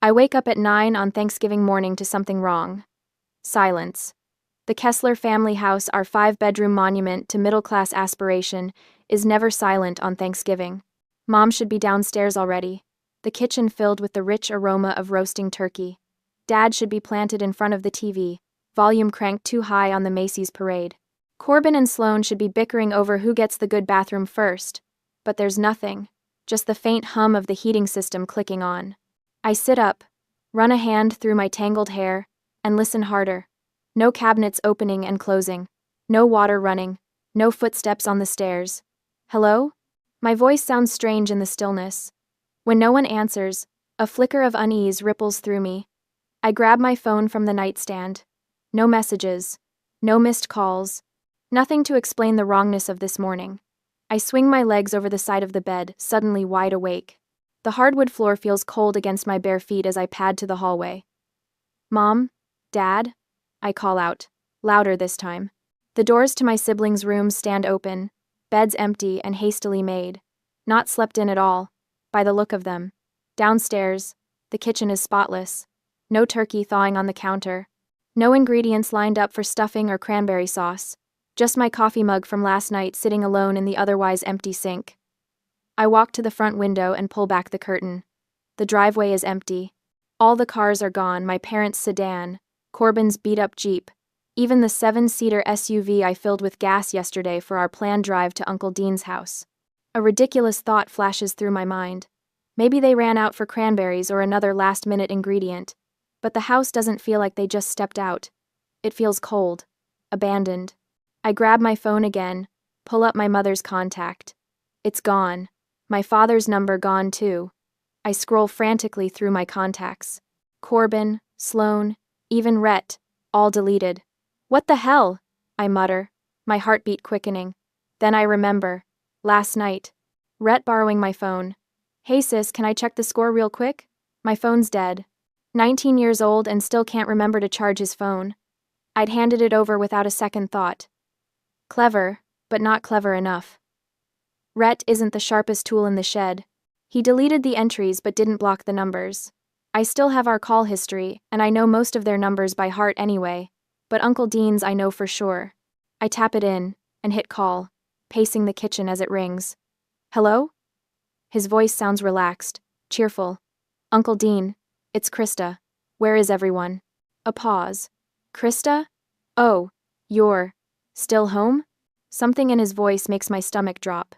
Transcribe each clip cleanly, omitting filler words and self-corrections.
I wake up at 9 on Thanksgiving morning to something wrong. Silence. The Kessler family house, our 5-bedroom monument to middle-class aspiration, is never silent on Thanksgiving. Mom should be downstairs already, the kitchen filled with the rich aroma of roasting turkey. Dad should be planted in front of the TV, volume cranked too high on the Macy's parade. Corbin and Sloane should be bickering over who gets the good bathroom first. But there's nothing, just the faint hum of the heating system clicking on. I sit up, run a hand through my tangled hair, and listen harder. No cabinets opening and closing. No water running. No footsteps on the stairs. Hello? My voice sounds strange in the stillness. When no one answers, a flicker of unease ripples through me. I grab my phone from the nightstand. No messages. No missed calls. Nothing to explain the wrongness of this morning. I swing my legs over the side of the bed, suddenly wide awake. The hardwood floor feels cold against my bare feet as I pad to the hallway. Mom? Dad? I call out, louder this time. The doors to my siblings' rooms stand open, beds empty and hastily made. Not slept in at all, by the look of them. Downstairs, the kitchen is spotless. No turkey thawing on the counter. No ingredients lined up for stuffing or cranberry sauce. Just my coffee mug from last night sitting alone in the otherwise empty sink. I walk to the front window and pull back the curtain. The driveway is empty. All the cars are gone, my parents' sedan, Corbin's beat-up Jeep, even the 7-seater SUV I filled with gas yesterday for our planned drive to Uncle Dean's house. A ridiculous thought flashes through my mind. Maybe they ran out for cranberries or another last-minute ingredient. But the house doesn't feel like they just stepped out. It feels cold, abandoned. I grab my phone again, pull up my mother's contact. It's gone. My father's number gone too. I scroll frantically through my contacts. Corbin, Sloane, even Rhett, all deleted. What the hell? I mutter, my heartbeat quickening. Then I remember. Last night. Rhett borrowing my phone. Hey sis, can I check the score real quick? My phone's dead. 19 years old and still can't remember to charge his phone. I'd handed it over without a second thought. Clever, but not clever enough. Rhett isn't the sharpest tool in the shed. He deleted the entries but didn't block the numbers. I still have our call history, and I know most of their numbers by heart anyway, but Uncle Dean's I know for sure. I tap it in, and hit call, pacing the kitchen as it rings. Hello? His voice sounds relaxed, cheerful. Uncle Dean, it's Krista. Where is everyone? A pause. Krista? Oh, you're still home? Something in his voice makes my stomach drop.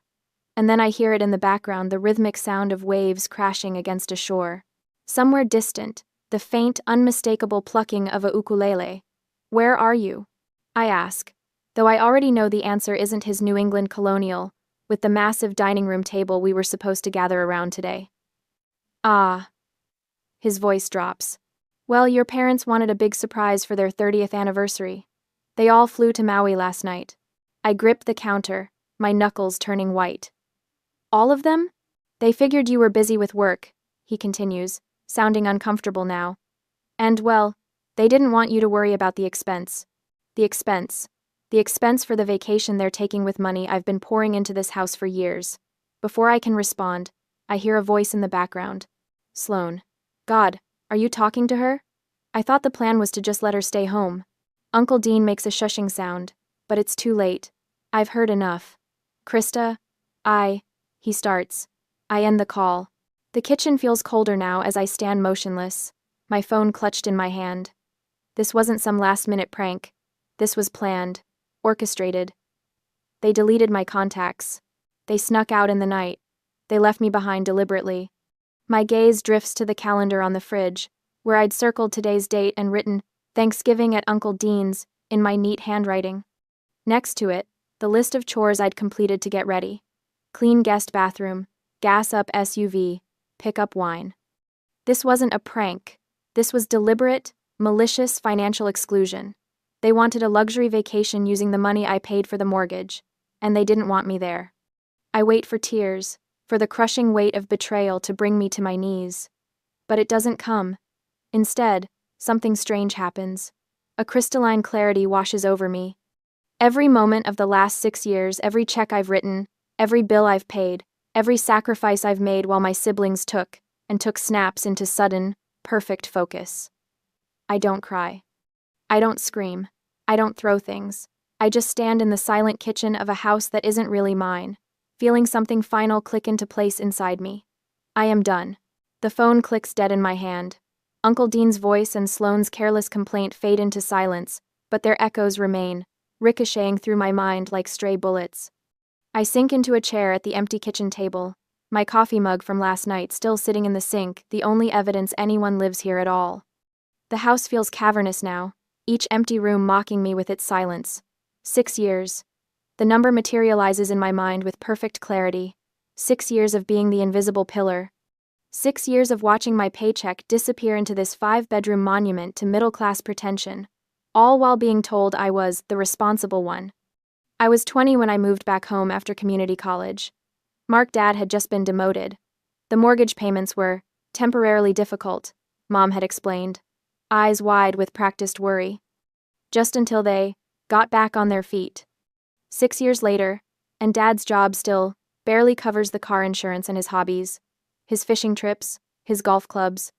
And then I hear it in the background, the rhythmic sound of waves crashing against a shore. Somewhere distant, the faint, unmistakable plucking of a ukulele. Where are you? I ask, though I already know the answer isn't his New England colonial, with the massive dining room table we were supposed to gather around today. Ah. His voice drops. Well, your parents wanted a big surprise for their 30th anniversary. They all flew to Maui last night. I grip the counter, my knuckles turning white. All of them? They figured you were busy with work, he continues, sounding uncomfortable now. And, well, they didn't want you to worry about the expense. The expense. The expense for the vacation they're taking with money I've been pouring into this house for years. Before I can respond, I hear a voice in the background. Sloane. God, are you talking to her? I thought the plan was to just let her stay home. Uncle Dean makes a shushing sound, but it's too late. I've heard enough. Krista, he starts. I end the call. The kitchen feels colder now as I stand motionless, my phone clutched in my hand. This wasn't some last-minute prank. This was planned, orchestrated. They deleted my contacts. They snuck out in the night. They left me behind deliberately. My gaze drifts to the calendar on the fridge, where I'd circled today's date and written Thanksgiving at Uncle Dean's in my neat handwriting. Next to it, the list of chores I'd completed to get ready. Clean guest bathroom, gas up SUV, pick up wine. This wasn't a prank. This was deliberate, malicious financial exclusion. They wanted a luxury vacation using the money I paid for the mortgage, and they didn't want me there. I wait for tears, for the crushing weight of betrayal to bring me to my knees. But it doesn't come. Instead, something strange happens. A crystalline clarity washes over me. Every moment of the last 6 years, every check I've written, every bill I've paid, every sacrifice I've made while my siblings took snaps into sudden, Perfect focus. I don't cry. I don't scream. I don't throw things. I just stand in the silent kitchen of a house that isn't really mine, feeling something final click into place inside me. I am done. The phone clicks dead in my hand. Uncle Dean's voice and Sloane's careless complaint fade into silence, but their echoes remain, ricocheting through my mind like stray bullets. I sink into a chair at the empty kitchen table, my coffee mug from last night still sitting in the sink, the only evidence anyone lives here at all. The house feels cavernous now, each empty room mocking me with its silence. 6 years. The number materializes in my mind with perfect clarity. 6 years of being the invisible pillar. 6 years of watching my paycheck disappear into this 5-bedroom monument to middle-class pretension, all while being told I was the responsible one. I was 20 when I moved back home after community college. Mark's dad had just been demoted. The mortgage payments were temporarily difficult, Mom had explained, eyes wide with practiced worry. Just until they got back on their feet. 6 years later, and Dad's job still barely covers the car insurance and his hobbies, his fishing trips, his golf clubs,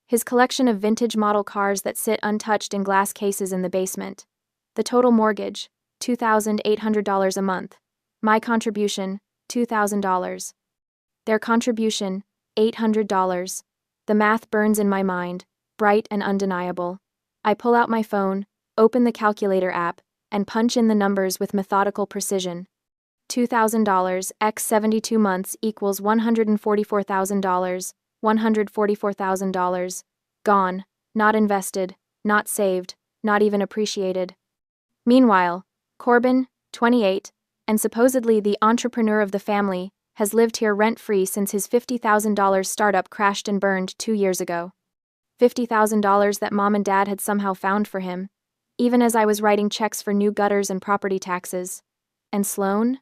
his collection of vintage model cars that sit untouched in glass cases in the basement. The total mortgage, $2,800 a month. My contribution, $2,000. Their contribution, $800. The math burns in my mind, bright and undeniable. I pull out my phone, open the calculator app, and punch in the numbers with methodical precision. $2,000 x 72 months equals $144,000, $144,000. Gone, not invested, not saved, not even appreciated. Meanwhile, Corbin, 28, and supposedly the entrepreneur of the family, has lived here rent-free since his $50,000 startup crashed and burned 2 years ago. $50,000 that Mom and Dad had somehow found for him, even as I was writing checks for new gutters and property taxes. And Sloane?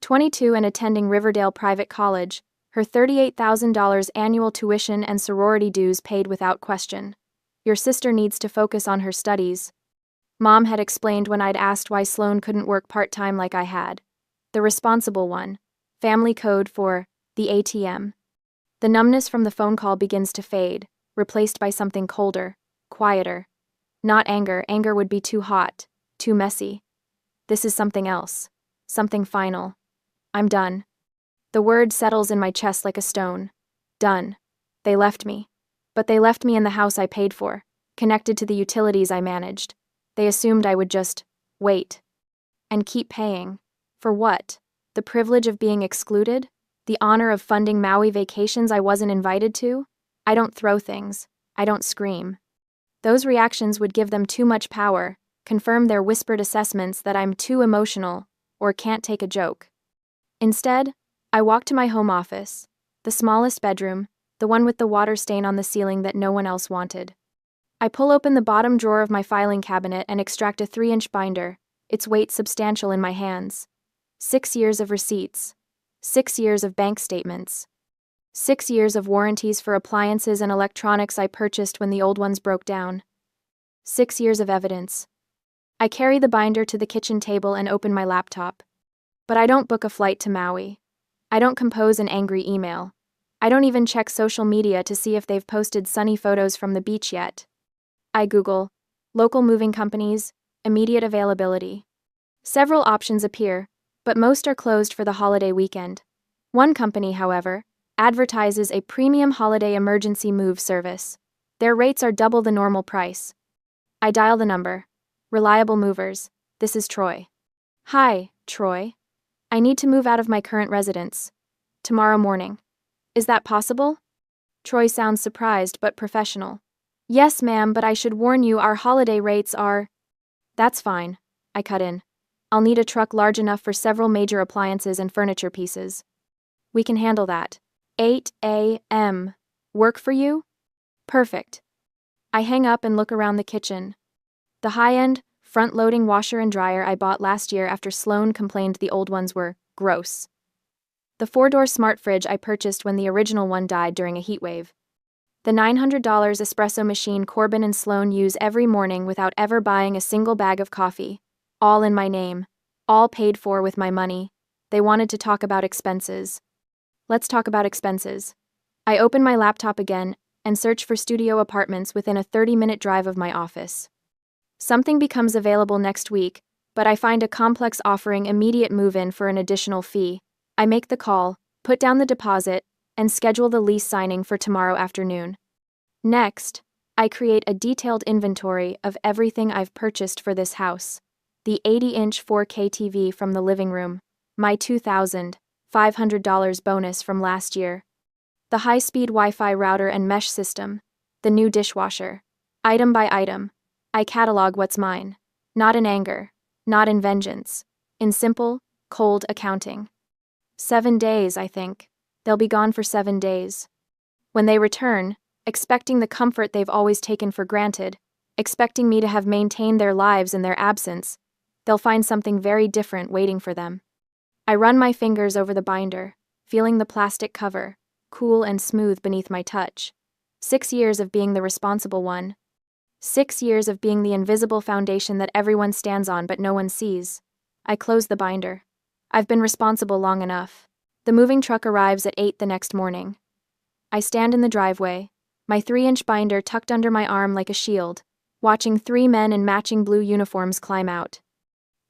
22 and attending Riverdale Private College, her $38,000 annual tuition and sorority dues paid without question. Your sister needs to focus on her studies. Mom had explained when I'd asked why Sloane couldn't work part-time like I had. The responsible one. Family code for the ATM. The numbness from the phone call begins to fade, replaced by something colder, quieter. Not anger, anger would be too hot, too messy. This is something else, something final. I'm done. The word settles in my chest like a stone. Done. They left me. But they left me in the house I paid for, connected to the utilities I managed. They assumed I would just wait. And keep paying. For what? The privilege of being excluded? The honor of funding Maui vacations I wasn't invited to? I don't throw things. I don't scream. Those reactions would give them too much power, confirm their whispered assessments that I'm too emotional or can't take a joke. Instead, I walk to my home office, the smallest bedroom, the one with the water stain on the ceiling that no one else wanted. I pull open the bottom drawer of my filing cabinet and extract a 3-inch binder, its weight substantial in my hands. 6 years of receipts. 6 years of bank statements. 6 years of warranties for appliances and electronics I purchased when the old ones broke down. 6 years of evidence. I carry the binder to the kitchen table and open my laptop. But I don't book a flight to Maui. I don't compose an angry email. I don't even check social media to see if they've posted sunny photos from the beach yet. I Google local moving companies, immediate availability. Several options appear, but most are closed for the holiday weekend. One company, however, advertises a premium holiday emergency move service. Their rates are double the normal price. I dial the number. Reliable movers. This is Troy. Hi, Troy. I need to move out of my current residence. Tomorrow morning. Is that possible? Troy sounds surprised but professional. Yes, ma'am, but I should warn you our holiday rates are... That's fine. I cut in. I'll need a truck large enough for several major appliances and furniture pieces. We can handle that. 8 a.m. Work for you? Perfect. I hang up and look around the kitchen. The high-end, front-loading washer and dryer I bought last year after Sloane complained the old ones were gross. The 4-door smart fridge I purchased when the original one died during a heat wave. The $900 espresso machine Corbin and Sloane use every morning without ever buying a single bag of coffee. All in my name. All paid for with my money. They wanted to talk about expenses. Let's talk about expenses. I open my laptop again and search for studio apartments within a 30-minute drive of my office. Something becomes available next week, but I find a complex offering immediate move-in for an additional fee. I make the call, put down the deposit, and schedule the lease signing for tomorrow afternoon. Next, I create a detailed inventory of everything I've purchased for this house. The 80-inch 4K TV from the living room, my $2,500 bonus from last year, the high-speed Wi-Fi router and mesh system, the new dishwasher. Item by item, I catalog what's mine. Not in anger, not in vengeance, in simple, cold accounting. 7 days, I think. They'll be gone for 7 days. When they return, expecting the comfort they've always taken for granted, expecting me to have maintained their lives in their absence, they'll find something very different waiting for them. I run my fingers over the binder, feeling the plastic cover, cool and smooth beneath my touch. 6 years of being the responsible one. 6 years of being the invisible foundation that everyone stands on but no one sees. I close the binder. I've been responsible long enough. The moving truck arrives at 8 the next morning. I stand in the driveway, my 3-inch binder tucked under my arm like a shield, watching 3 men in matching blue uniforms climb out.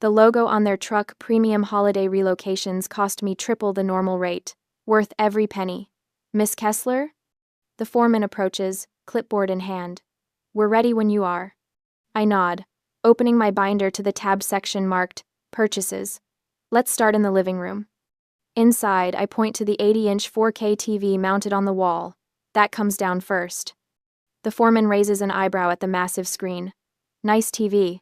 The logo on their truck, Premium Holiday Relocations, cost me triple the normal rate, worth every penny. Miss Kessler? The foreman approaches, clipboard in hand. We're ready when you are. I nod, opening my binder to the tab section marked Purchases. Let's start in the living room. Inside, I point to the 80-inch 4K TV mounted on the wall. That comes down first. The foreman raises an eyebrow at the massive screen. Nice TV.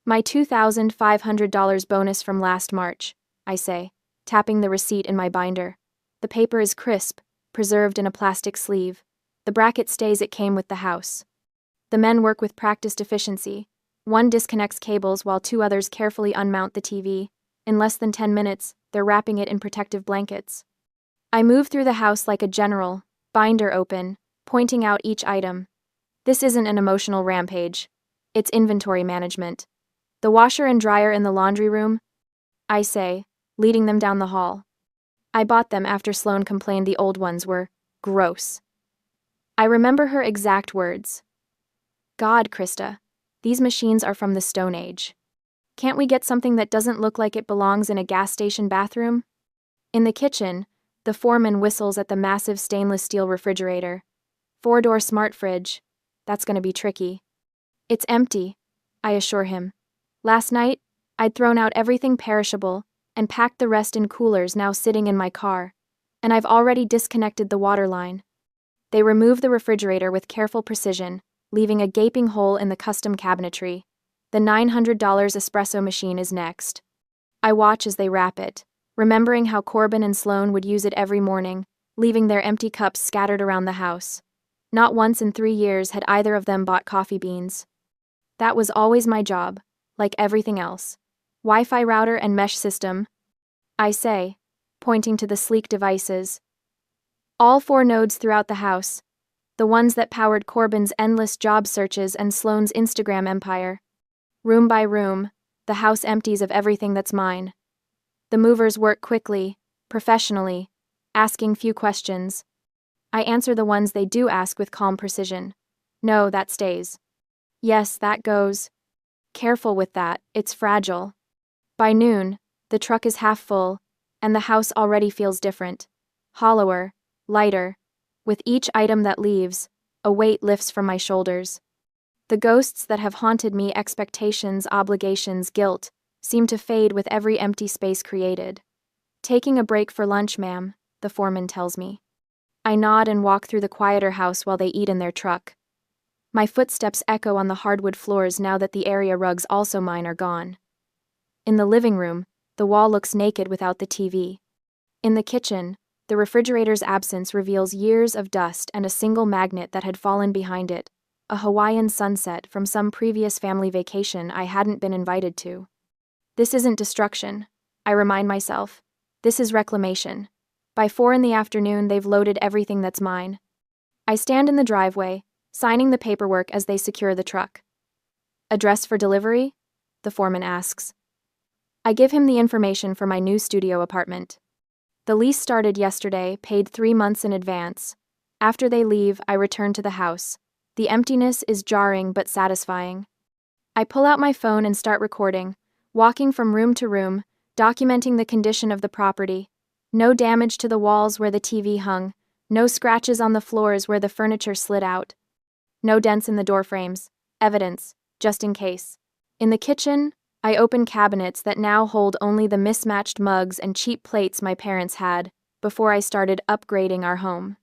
My $2,500 bonus from last March, I say, tapping the receipt in my binder. The paper is crisp, preserved in a plastic sleeve. The bracket stays it came with the house. The men work with practiced efficiency. One disconnects cables while 2 others carefully unmount the TV. In less than 10 minutes, they're wrapping it in protective blankets. I move through the house like a general, binder open, pointing out each item. This isn't an emotional rampage. It's inventory management. The washer and dryer in the laundry room, I say, leading them down the hall. I bought them after Sloane complained the old ones were gross. I remember her exact words. God, Krista, these machines are from the Stone Age. Can't we get something that doesn't look like it belongs in a gas station bathroom? In the kitchen, the foreman whistles at the massive stainless steel refrigerator. 4-door smart fridge. That's gonna be tricky. It's empty, I assure him. Last night, I'd thrown out everything perishable and packed the rest in coolers now sitting in my car, and I've already disconnected the water line. They remove the refrigerator with careful precision, leaving a gaping hole in the custom cabinetry. The $900 espresso machine is next. I watch as they wrap it, remembering how Corbin and Sloane would use it every morning, leaving their empty cups scattered around the house. Not once in 3 years had either of them bought coffee beans. That was always my job, like everything else. Wi-Fi router and mesh system, I say, pointing to the sleek devices. All 4 nodes throughout the house, the ones that powered Corbin's endless job searches and Sloane's Instagram empire. Room by room, the house empties of everything that's mine. The movers work quickly, professionally, asking few questions. I answer the ones they do ask with calm precision. No, that stays. Yes, that goes. Careful with that, it's fragile. By noon, the truck is half full, and the house already feels different. Hollower, lighter. With each item that leaves, a weight lifts from my shoulders. The ghosts that have haunted me, expectations, obligations, guilt, seem to fade with every empty space created. Taking a break for lunch, ma'am, the foreman tells me. I nod and walk through the quieter house while they eat in their truck. My footsteps echo on the hardwood floors now that the area rugs, also mine, are gone. In the living room, the wall looks naked without the TV. In the kitchen, the refrigerator's absence reveals years of dust and a single magnet that had fallen behind it. A Hawaiian sunset from some previous family vacation I hadn't been invited to. This isn't destruction, I remind myself. This is reclamation. By 4 in the afternoon, they've loaded everything that's mine. I stand in the driveway, signing the paperwork as they secure the truck. Address for delivery? The foreman asks. I give him the information for my new studio apartment. The lease started yesterday, paid 3 months in advance. After they leave, I return to the house. The emptiness is jarring but satisfying. I pull out my phone and start recording, walking from room to room, documenting the condition of the property. No damage to the walls where the TV hung, no scratches on the floors where the furniture slid out, no dents in the door frames. Evidence, just in case. In the kitchen, I open cabinets that now hold only the mismatched mugs and cheap plates my parents had before I started upgrading our home.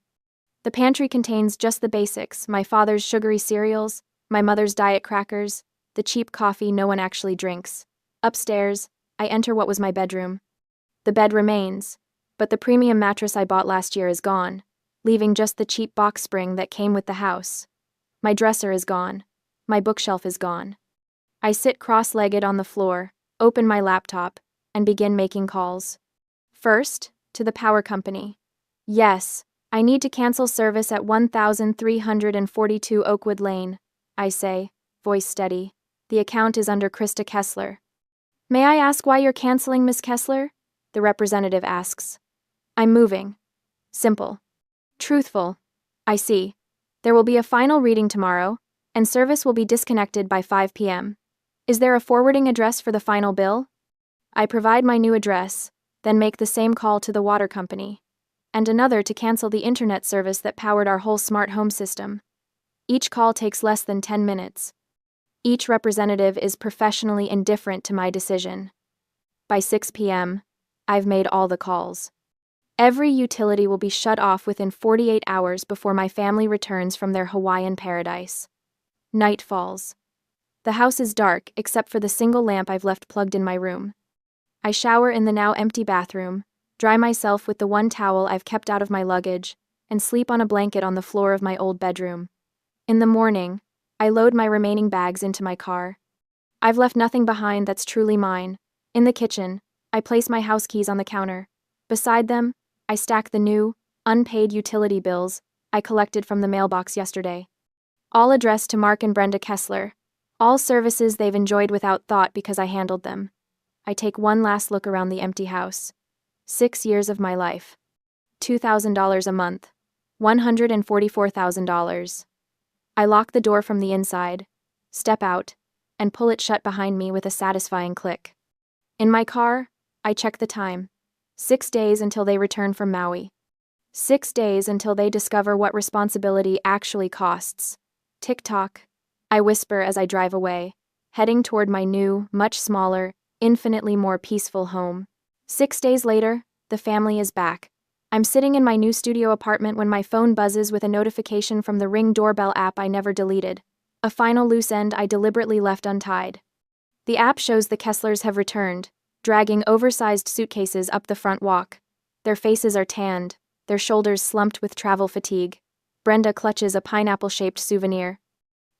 The pantry contains just the basics: my father's sugary cereals, my mother's diet crackers, the cheap coffee no one actually drinks. Upstairs, I enter what was my bedroom. The bed remains, but the premium mattress I bought last year is gone, leaving just the cheap box spring that came with the house. My dresser is gone. My bookshelf is gone. I sit cross-legged on the floor, open my laptop, and begin making calls. First, to the power company. Yes, I need to cancel service at 1342 Oakwood Lane, I say, voice steady. The account is under Krista Kessler. May I ask why you're canceling, Miss Kessler? The representative asks. I'm moving. Simple. Truthful. I see. There will be a final reading tomorrow, and service will be disconnected by 5 p.m. Is there a forwarding address for the final bill? I provide my new address, then make the same call to the water company, and another to cancel the internet service that powered our whole smart home system. Each call takes less than 10 minutes. Each representative is professionally indifferent to my decision. By 6 p.m., I've made all the calls. Every utility will be shut off within 48 hours before my family returns from their Hawaiian paradise. Night falls. The house is dark except for the single lamp I've left plugged in my room. I shower in the now empty bathroom, dry myself with the one towel I've kept out of my luggage, and sleep on a blanket on the floor of my old bedroom. In the morning, I load my remaining bags into my car. I've left nothing behind that's truly mine. In the kitchen, I place my house keys on the counter. Beside them, I stack the new, unpaid utility bills I collected from the mailbox yesterday. All addressed to Mark and Brenda Kessler. All services they've enjoyed without thought because I handled them. I take one last look around the empty house. 6 years of my life. $2,000 a month. $144,000. I lock the door from the inside, step out, and pull it shut behind me with a satisfying click. In my car, I check the time. 6 days until they return from Maui. 6 days until they discover what responsibility actually costs. Tick-tock, I whisper as I drive away, heading toward my new, much smaller, infinitely more peaceful home. 6 days later, the family is back. I'm sitting in my new studio apartment when my phone buzzes with a notification from the Ring doorbell app I never deleted. A final loose end I deliberately left untied. The app shows the Kesslers have returned, dragging oversized suitcases up the front walk. Their faces are tanned, their shoulders slumped with travel fatigue. Brenda clutches a pineapple-shaped souvenir.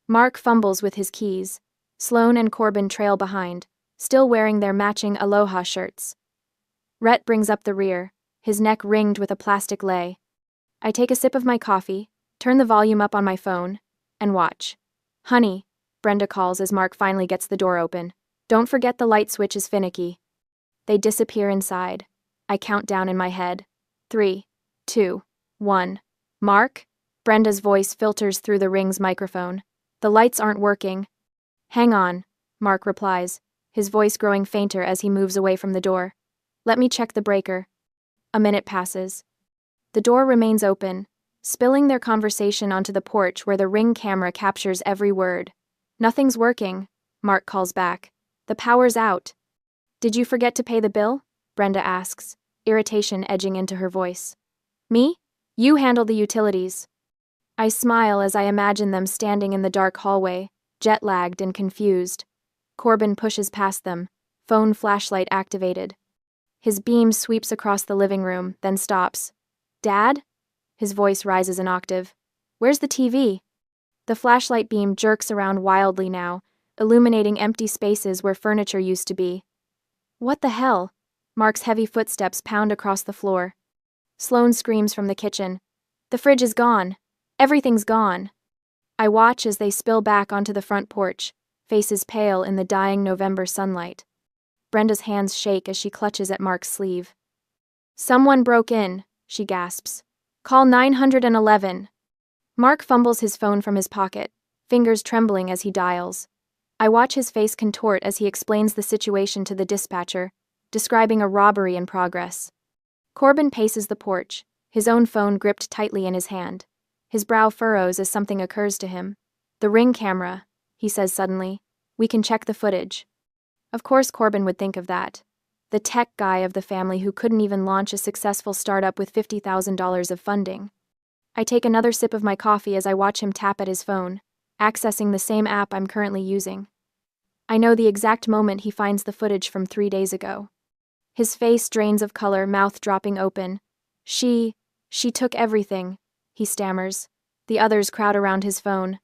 Mark fumbles with his keys. Sloan and Corbin trail behind, still wearing their matching aloha shirts. Rhett brings up the rear, his neck ringed with a plastic lei. I take a sip of my coffee, turn the volume up on my phone, and watch. Honey, Brenda calls as Mark finally gets the door open. Don't forget the light switch is finicky. They disappear inside. I count down in my head. 3, 2, 1. Mark? Brenda's voice filters through the Ring's microphone. The lights aren't working. Hang on, Mark replies, his voice growing fainter as he moves away from the door. Let me check the breaker. A minute passes. The door remains open, spilling their conversation onto the porch where the Ring camera captures every word. Nothing's working, Mark calls back. The power's out. Did you forget to pay the bill? Brenda asks, irritation edging into her voice. Me? You handle the utilities. I smile as I imagine them standing in the dark hallway, jet-lagged and confused. Corbin pushes past them, phone flashlight activated. His beam sweeps across the living room, then stops. Dad? His voice rises an octave. Where's the TV? The flashlight beam jerks around wildly now, illuminating empty spaces where furniture used to be. What the hell? Mark's heavy footsteps pound across the floor. Sloan screams from the kitchen. The fridge is gone. Everything's gone. I watch as they spill back onto the front porch, faces pale in the dying November sunlight. Brenda's hands shake as she clutches at Mark's sleeve. Someone broke in, she gasps. Call 911. Mark fumbles his phone from his pocket, fingers trembling as he dials. I watch his face contort as he explains the situation to the dispatcher, describing a robbery in progress. Corbin paces the porch, his own phone gripped tightly in his hand. His brow furrows as something occurs to him. The Ring camera, he says suddenly. We can check the footage. Of course Corbin would think of that. The tech guy of the family who couldn't even launch a successful startup with $50,000 of funding. I take another sip of my coffee as I watch him tap at his phone, accessing the same app I'm currently using. I know the exact moment he finds the footage from 3 days ago. His face drains of color, mouth dropping open. She took everything, he stammers. The others crowd around his phone.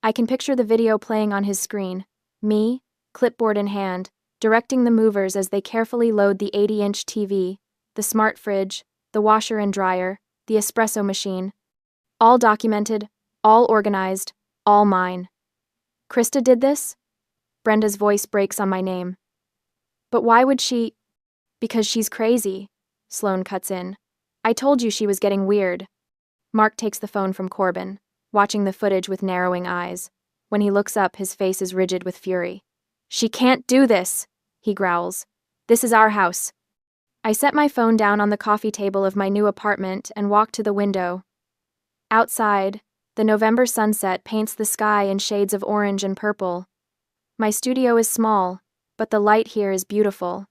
I can picture the video playing on his screen. Me, clipboard in hand, directing the movers as they carefully load the 80-inch TV, the smart fridge, the washer and dryer, the espresso machine. All documented, all organized, all mine. Krista did this? Brenda's voice breaks on my name. But why would she? Because she's crazy, Sloane cuts in. I told you she was getting weird. Mark takes the phone from Corbin, watching the footage with narrowing eyes. When he looks up, his face is rigid with fury. She can't do this, he growls. This is our house. I set my phone down on the coffee table of my new apartment and walk to the window. Outside, the November sunset paints the sky in shades of orange and purple. My studio is small, but the light here is beautiful.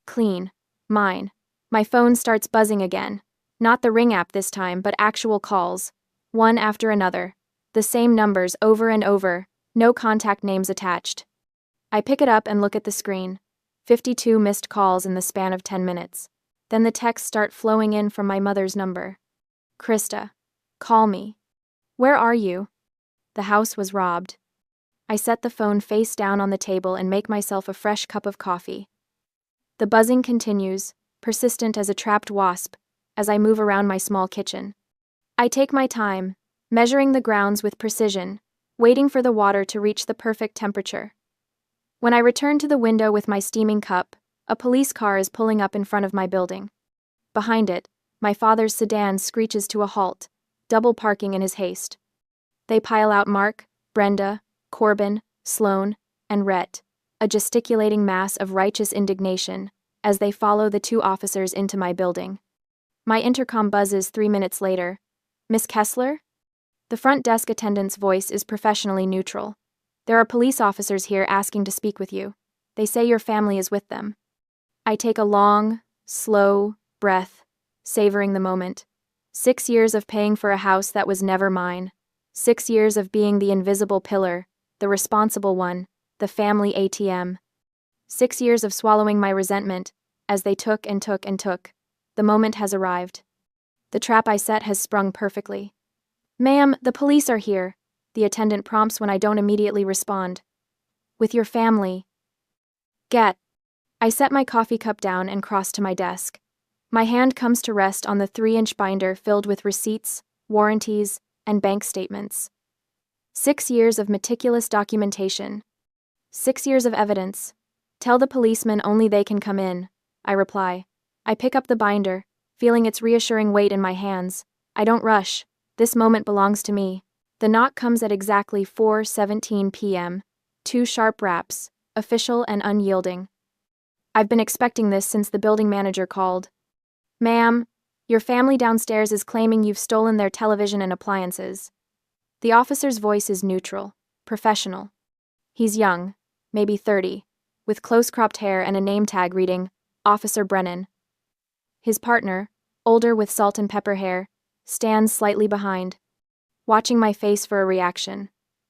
Clean. Mine. My phone starts buzzing again. Not the Ring app this time, but actual calls. One after another. The same numbers over and over, no contact names attached. I pick it up and look at the screen. 52 missed calls in the span of 10 minutes. Then the texts start flowing in from my mother's number. Krista. Call me. Where are you? The house was robbed. I set the phone face down on the table and make myself a fresh cup of coffee. The buzzing continues, persistent as a trapped wasp, as I move around my small kitchen. I take my time, measuring the grounds with precision, waiting for the water to reach the perfect temperature. When I return to the window with my steaming cup, a police car is pulling up in front of my building. Behind it, my father's sedan screeches to a halt, double parking in his haste. They pile out Mark, Brenda, Corbin, Sloane, and Rhett, a gesticulating mass of righteous indignation, as they follow the two officers into my building. My intercom buzzes 3 minutes later. Miss Kessler? The front desk attendant's voice is professionally neutral. There are police officers here asking to speak with you. They say your family is with them. I take a long, slow breath, savoring the moment. 6 years of paying for a house that was never mine. 6 years of being the invisible pillar, the responsible one, the family ATM. 6 years of swallowing my resentment, as they took and took and took. The moment has arrived. The trap I set has sprung perfectly. Ma'am, the police are here, the attendant prompts when I don't immediately respond. With your family. Get. I set my coffee cup down and cross to my desk. My hand comes to rest on the 3-inch binder filled with receipts, warranties, and bank statements. 6 years of meticulous documentation. 6 years of evidence. Tell the policemen only they can come in, I reply. I pick up the binder, feeling its reassuring weight in my hands. I don't rush. This moment belongs to me. The knock comes at exactly 4:17 p.m. 2 sharp raps, official and unyielding. I've been expecting this since the building manager called. Ma'am, your family downstairs is claiming you've stolen their television and appliances. The officer's voice is neutral, professional. He's young, maybe 30, with close-cropped hair and a name tag reading, Officer Brennan. His partner, older with salt and pepper hair, stands slightly behind, watching my face for a reaction.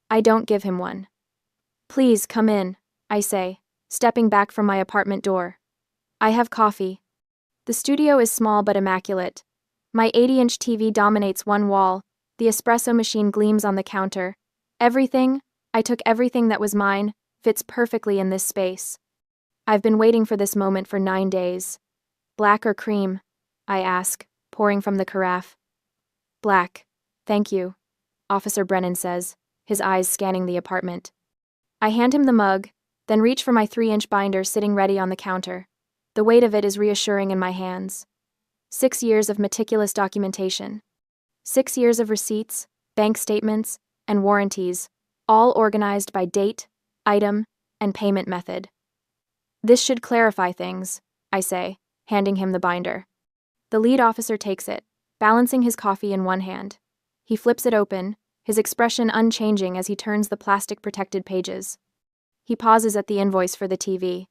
I don't give him one. Please come in, I say, stepping back from my apartment door. I have coffee. The studio is small but immaculate. My 80-inch TV dominates one wall, the espresso machine gleams on the counter. Everything, I took everything that was mine, fits perfectly in this space. I've been waiting for this moment for 9 days. Black or cream? I ask, pouring from the carafe. Black, thank you, Officer Brennan says, his eyes scanning the apartment. I hand him the mug, then reach for my 3-inch binder sitting ready on the counter. The weight of it is reassuring in my hands. 6 years of meticulous documentation. 6 years of receipts, bank statements, and warranties, all organized by date, item, and payment method. This should clarify things, I say, handing him the binder. The lead officer takes it, balancing his coffee in one hand. He flips it open, his expression unchanging as he turns the plastic-protected pages. He pauses at the invoice for the TV.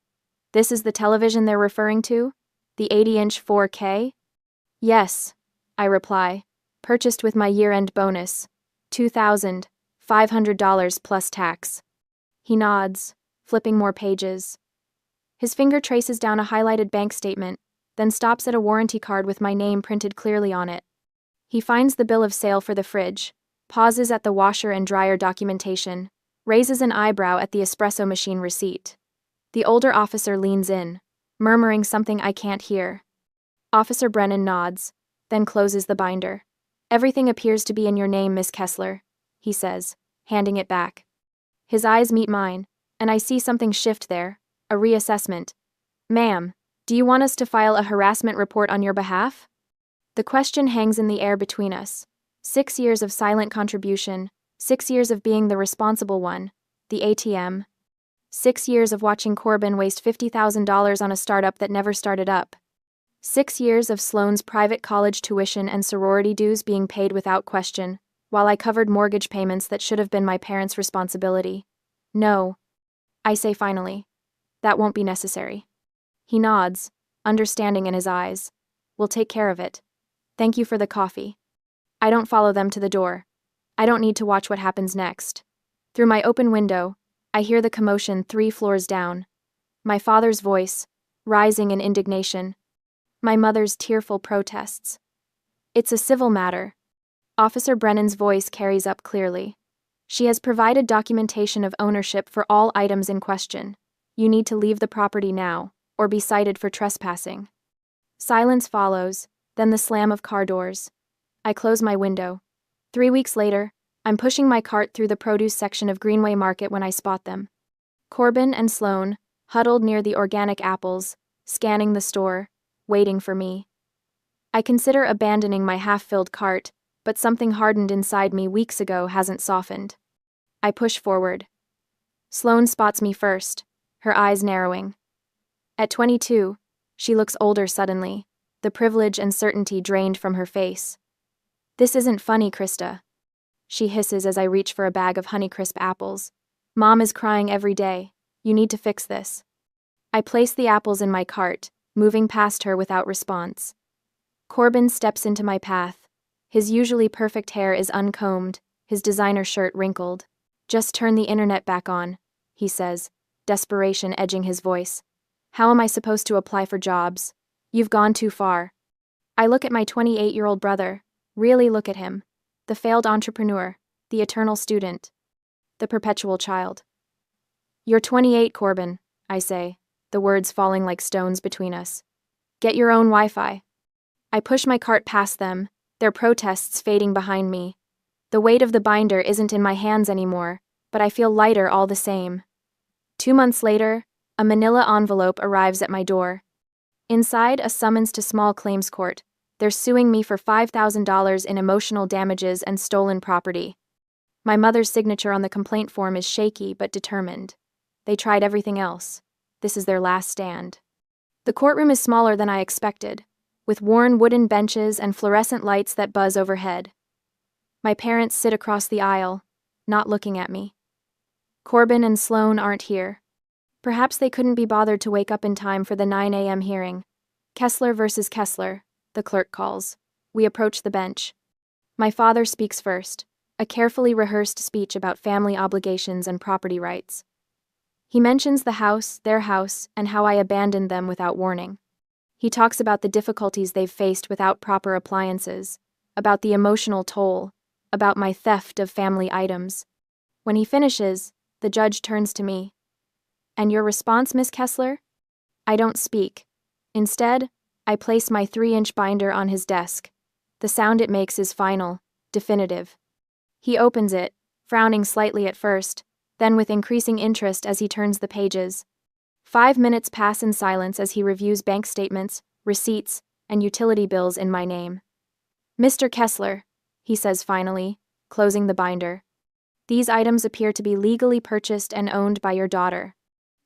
This is the television they're referring to? The 80-inch 4K? Yes, I reply, purchased with my year-end bonus, $2,500 plus tax. He nods, flipping more pages. His finger traces down a highlighted bank statement, then stops at a warranty card with my name printed clearly on it. He finds the bill of sale for the fridge, pauses at the washer and dryer documentation, raises an eyebrow at the espresso machine receipt. The older officer leans in, murmuring something I can't hear. Officer Brennan nods, then closes the binder. Everything appears to be in your name, Miss Kessler, he says, handing it back. His eyes meet mine, and I see something shift there, a reassessment. Ma'am, do you want us to file a harassment report on your behalf? The question hangs in the air between us. 6 years of silent contribution, 6 years of being the responsible one, the ATM. 6 years of watching Corbin waste $50,000 on a startup that never started up. 6 years of Sloane's private college tuition and sorority dues being paid without question, while I covered mortgage payments that should have been my parents' responsibility. No, I say finally. That won't be necessary. He nods, understanding in his eyes. We'll take care of it. Thank you for the coffee. I don't follow them to the door. I don't need to watch what happens next. Through my open window, I hear the commotion 3 floors down. My father's voice, rising in indignation. My mother's tearful protests. It's a civil matter. Officer Brennan's voice carries up clearly. She has provided documentation of ownership for all items in question. You need to leave the property now, or be cited for trespassing. Silence follows, then the slam of car doors. I close my window. 3 weeks later, I'm pushing my cart through the produce section of Greenway Market when I spot them. Corbin and Sloane, huddled near the organic apples, scanning the store, waiting for me. I consider abandoning my half-filled cart, but something hardened inside me weeks ago hasn't softened. I push forward. Sloane spots me first, her eyes narrowing. At 22, she looks older suddenly, the privilege and certainty drained from her face. This isn't funny, Krista. She hisses as I reach for a bag of Honeycrisp apples. Mom is crying every day. You need to fix this. I place the apples in my cart, moving past her without response. Corbin steps into my path. His usually perfect hair is uncombed, his designer shirt wrinkled. Just turn the internet back on, he says, desperation edging his voice. How am I supposed to apply for jobs? You've gone too far. I look at my 28-year-old brother, really look at him. The failed entrepreneur, the eternal student, the perpetual child. You're 28, Corbin, I say, the words falling like stones between us. Get your own Wi-Fi. I push my cart past them, their protests fading behind me. The weight of the binder isn't in my hands anymore, but I feel lighter all the same. 2 months later, a manila envelope arrives at my door. Inside, a summons to small claims court. They're suing me for $5,000 in emotional damages and stolen property. My mother's signature on the complaint form is shaky but determined. They tried everything else. This is their last stand. The courtroom is smaller than I expected, with worn wooden benches and fluorescent lights that buzz overhead. My parents sit across the aisle, not looking at me. Corbin and Sloane aren't here. Perhaps they couldn't be bothered to wake up in time for the 9 a.m. hearing. Kessler versus Kessler, the clerk calls. We approach the bench. My father speaks first, a carefully rehearsed speech about family obligations and property rights. He mentions the house, their house, and how I abandoned them without warning. He talks about the difficulties they've faced without proper appliances, about the emotional toll, about my theft of family items. When he finishes, the judge turns to me. And your response, Miss Kessler? I don't speak. Instead, I place my 3-inch binder on his desk. The sound it makes is final, definitive. He opens it, frowning slightly at first, then with increasing interest as he turns the pages. 5 minutes pass in silence as he reviews bank statements, receipts, and utility bills in my name. Mr. Kessler, he says finally, closing the binder. These items appear to be legally purchased and owned by your daughter.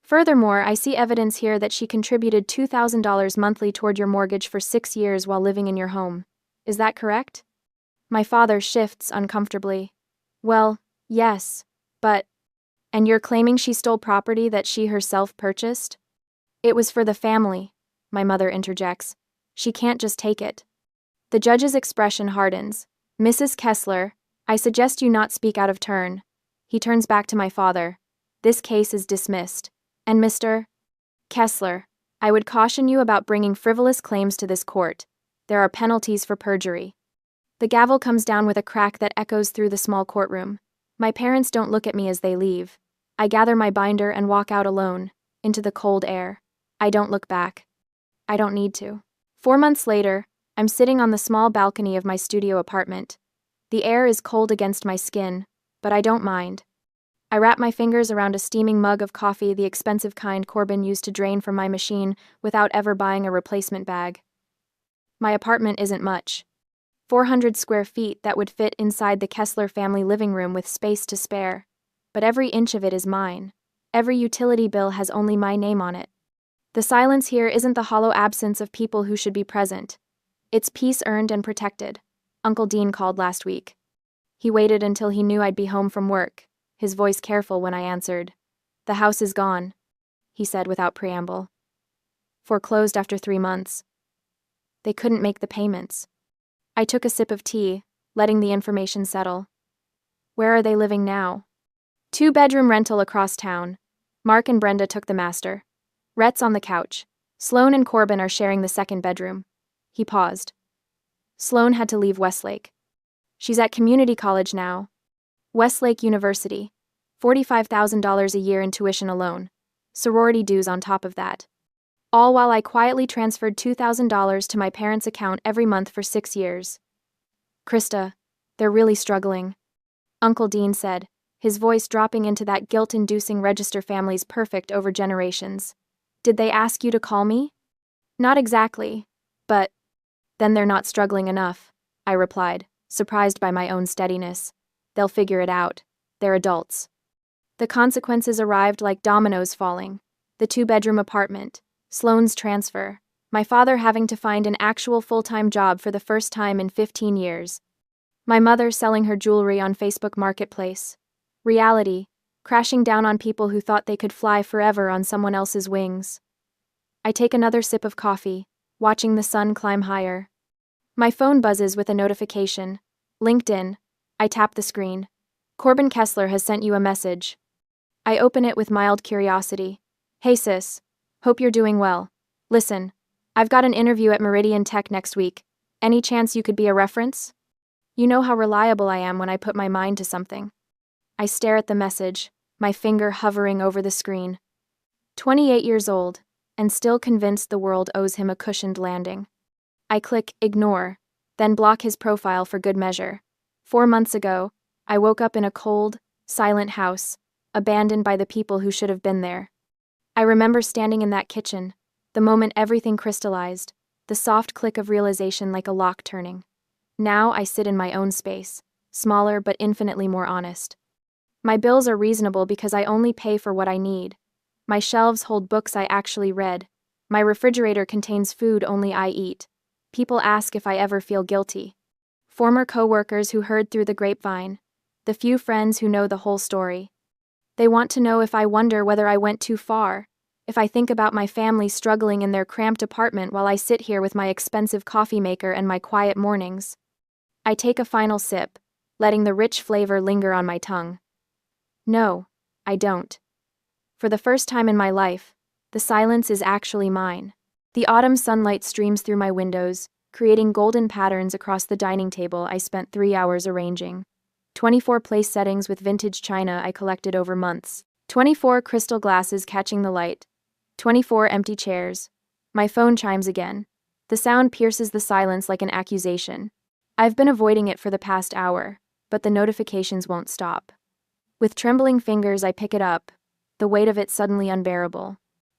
Furthermore, I see evidence here that she contributed $2,000 monthly toward your mortgage for 6 years while living in your home. Is that correct? My father shifts uncomfortably. Well, yes, but... And you're claiming she stole property that she herself purchased? It was for the family, my mother interjects. She can't just take it. The judge's expression hardens. Mrs. Kessler, I suggest you not speak out of turn. He turns back to my father. This case is dismissed. And Mr. Kessler, I would caution you about bringing frivolous claims to this court. There are penalties for perjury. The gavel comes down with a crack that echoes through the small courtroom. My parents don't look at me as they leave. I gather my binder and walk out alone, into the cold air. I don't look back. I don't need to. 4 months later, I'm sitting on the small balcony of my studio apartment. The air is cold against my skin, but I don't mind. I wrap my fingers around a steaming mug of coffee, the expensive kind Corbin used to drain from my machine without ever buying a replacement bag. My apartment isn't much. 400 square feet that would fit inside the Kessler family living room with space to spare. But every inch of it is mine. Every utility bill has only my name on it. The silence here isn't the hollow absence of people who should be present. It's peace earned and protected. Uncle Dean called last week. He waited until he knew I'd be home from work, his voice careful when I answered. The house is gone, he said without preamble. Foreclosed after 3 months. They couldn't make the payments. I took a sip of tea, letting the information settle. Where are they living now? 2-bedroom rental across town. Mark and Brenda took the master. Rhett's on the couch. Sloan and Corbin are sharing the 2nd bedroom. He paused. Sloan had to leave Westlake. She's at community college now. Westlake University. $45,000 a year in tuition alone. Sorority dues on top of that. All while I quietly transferred $2,000 to my parents' account every month for 6 years. Krista, they're really struggling, Uncle Dean said, his voice dropping into that guilt-inducing register family's perfect over generations. Did they ask you to call me? Not exactly, but... Then they're not struggling enough, I replied, surprised by my own steadiness. They'll figure it out. They're adults. The consequences arrived like dominoes falling. The 2-bedroom apartment, Sloan's transfer, my father having to find an actual full-time job for the first time in 15 years. My mother selling her jewelry on Facebook Marketplace. Reality, crashing down on people who thought they could fly forever on someone else's wings. I take another sip of coffee, watching the sun climb higher. My phone buzzes with a notification. LinkedIn. I tap the screen. Corbin Kessler has sent you a message. I open it with mild curiosity. Hey sis. Hope you're doing well. Listen, I've got an interview at Meridian Tech next week. Any chance you could be a reference? You know how reliable I am when I put my mind to something. I stare at the message, my finger hovering over the screen. 28 years old, and still convinced the world owes him a cushioned landing. I click ignore, then block his profile for good measure. 4 months ago, I woke up in a cold, silent house, abandoned by the people who should have been there. I remember standing in that kitchen, the moment everything crystallized, the soft click of realization like a lock turning. Now I sit in my own space, smaller but infinitely more honest. My bills are reasonable because I only pay for what I need. My shelves hold books I actually read. My refrigerator contains food only I eat. People ask if I ever feel guilty. Former co-workers who heard through the grapevine. The few friends who know the whole story. They want to know if I wonder whether I went too far, if I think about my family struggling in their cramped apartment while I sit here with my expensive coffee maker and my quiet mornings. I take a final sip, letting the rich flavor linger on my tongue. No, I don't. For the first time in my life, the silence is actually mine. The autumn sunlight streams through my windows, creating golden patterns across the dining table I spent 3 hours arranging. 24 place settings with vintage china I collected over months. 24 crystal glasses catching the light. 24 empty chairs. My phone chimes again. The sound pierces the silence like an accusation. I've been avoiding it for the past hour, but the notifications won't stop. With trembling fingers I pick it up, the weight of it suddenly unbearable.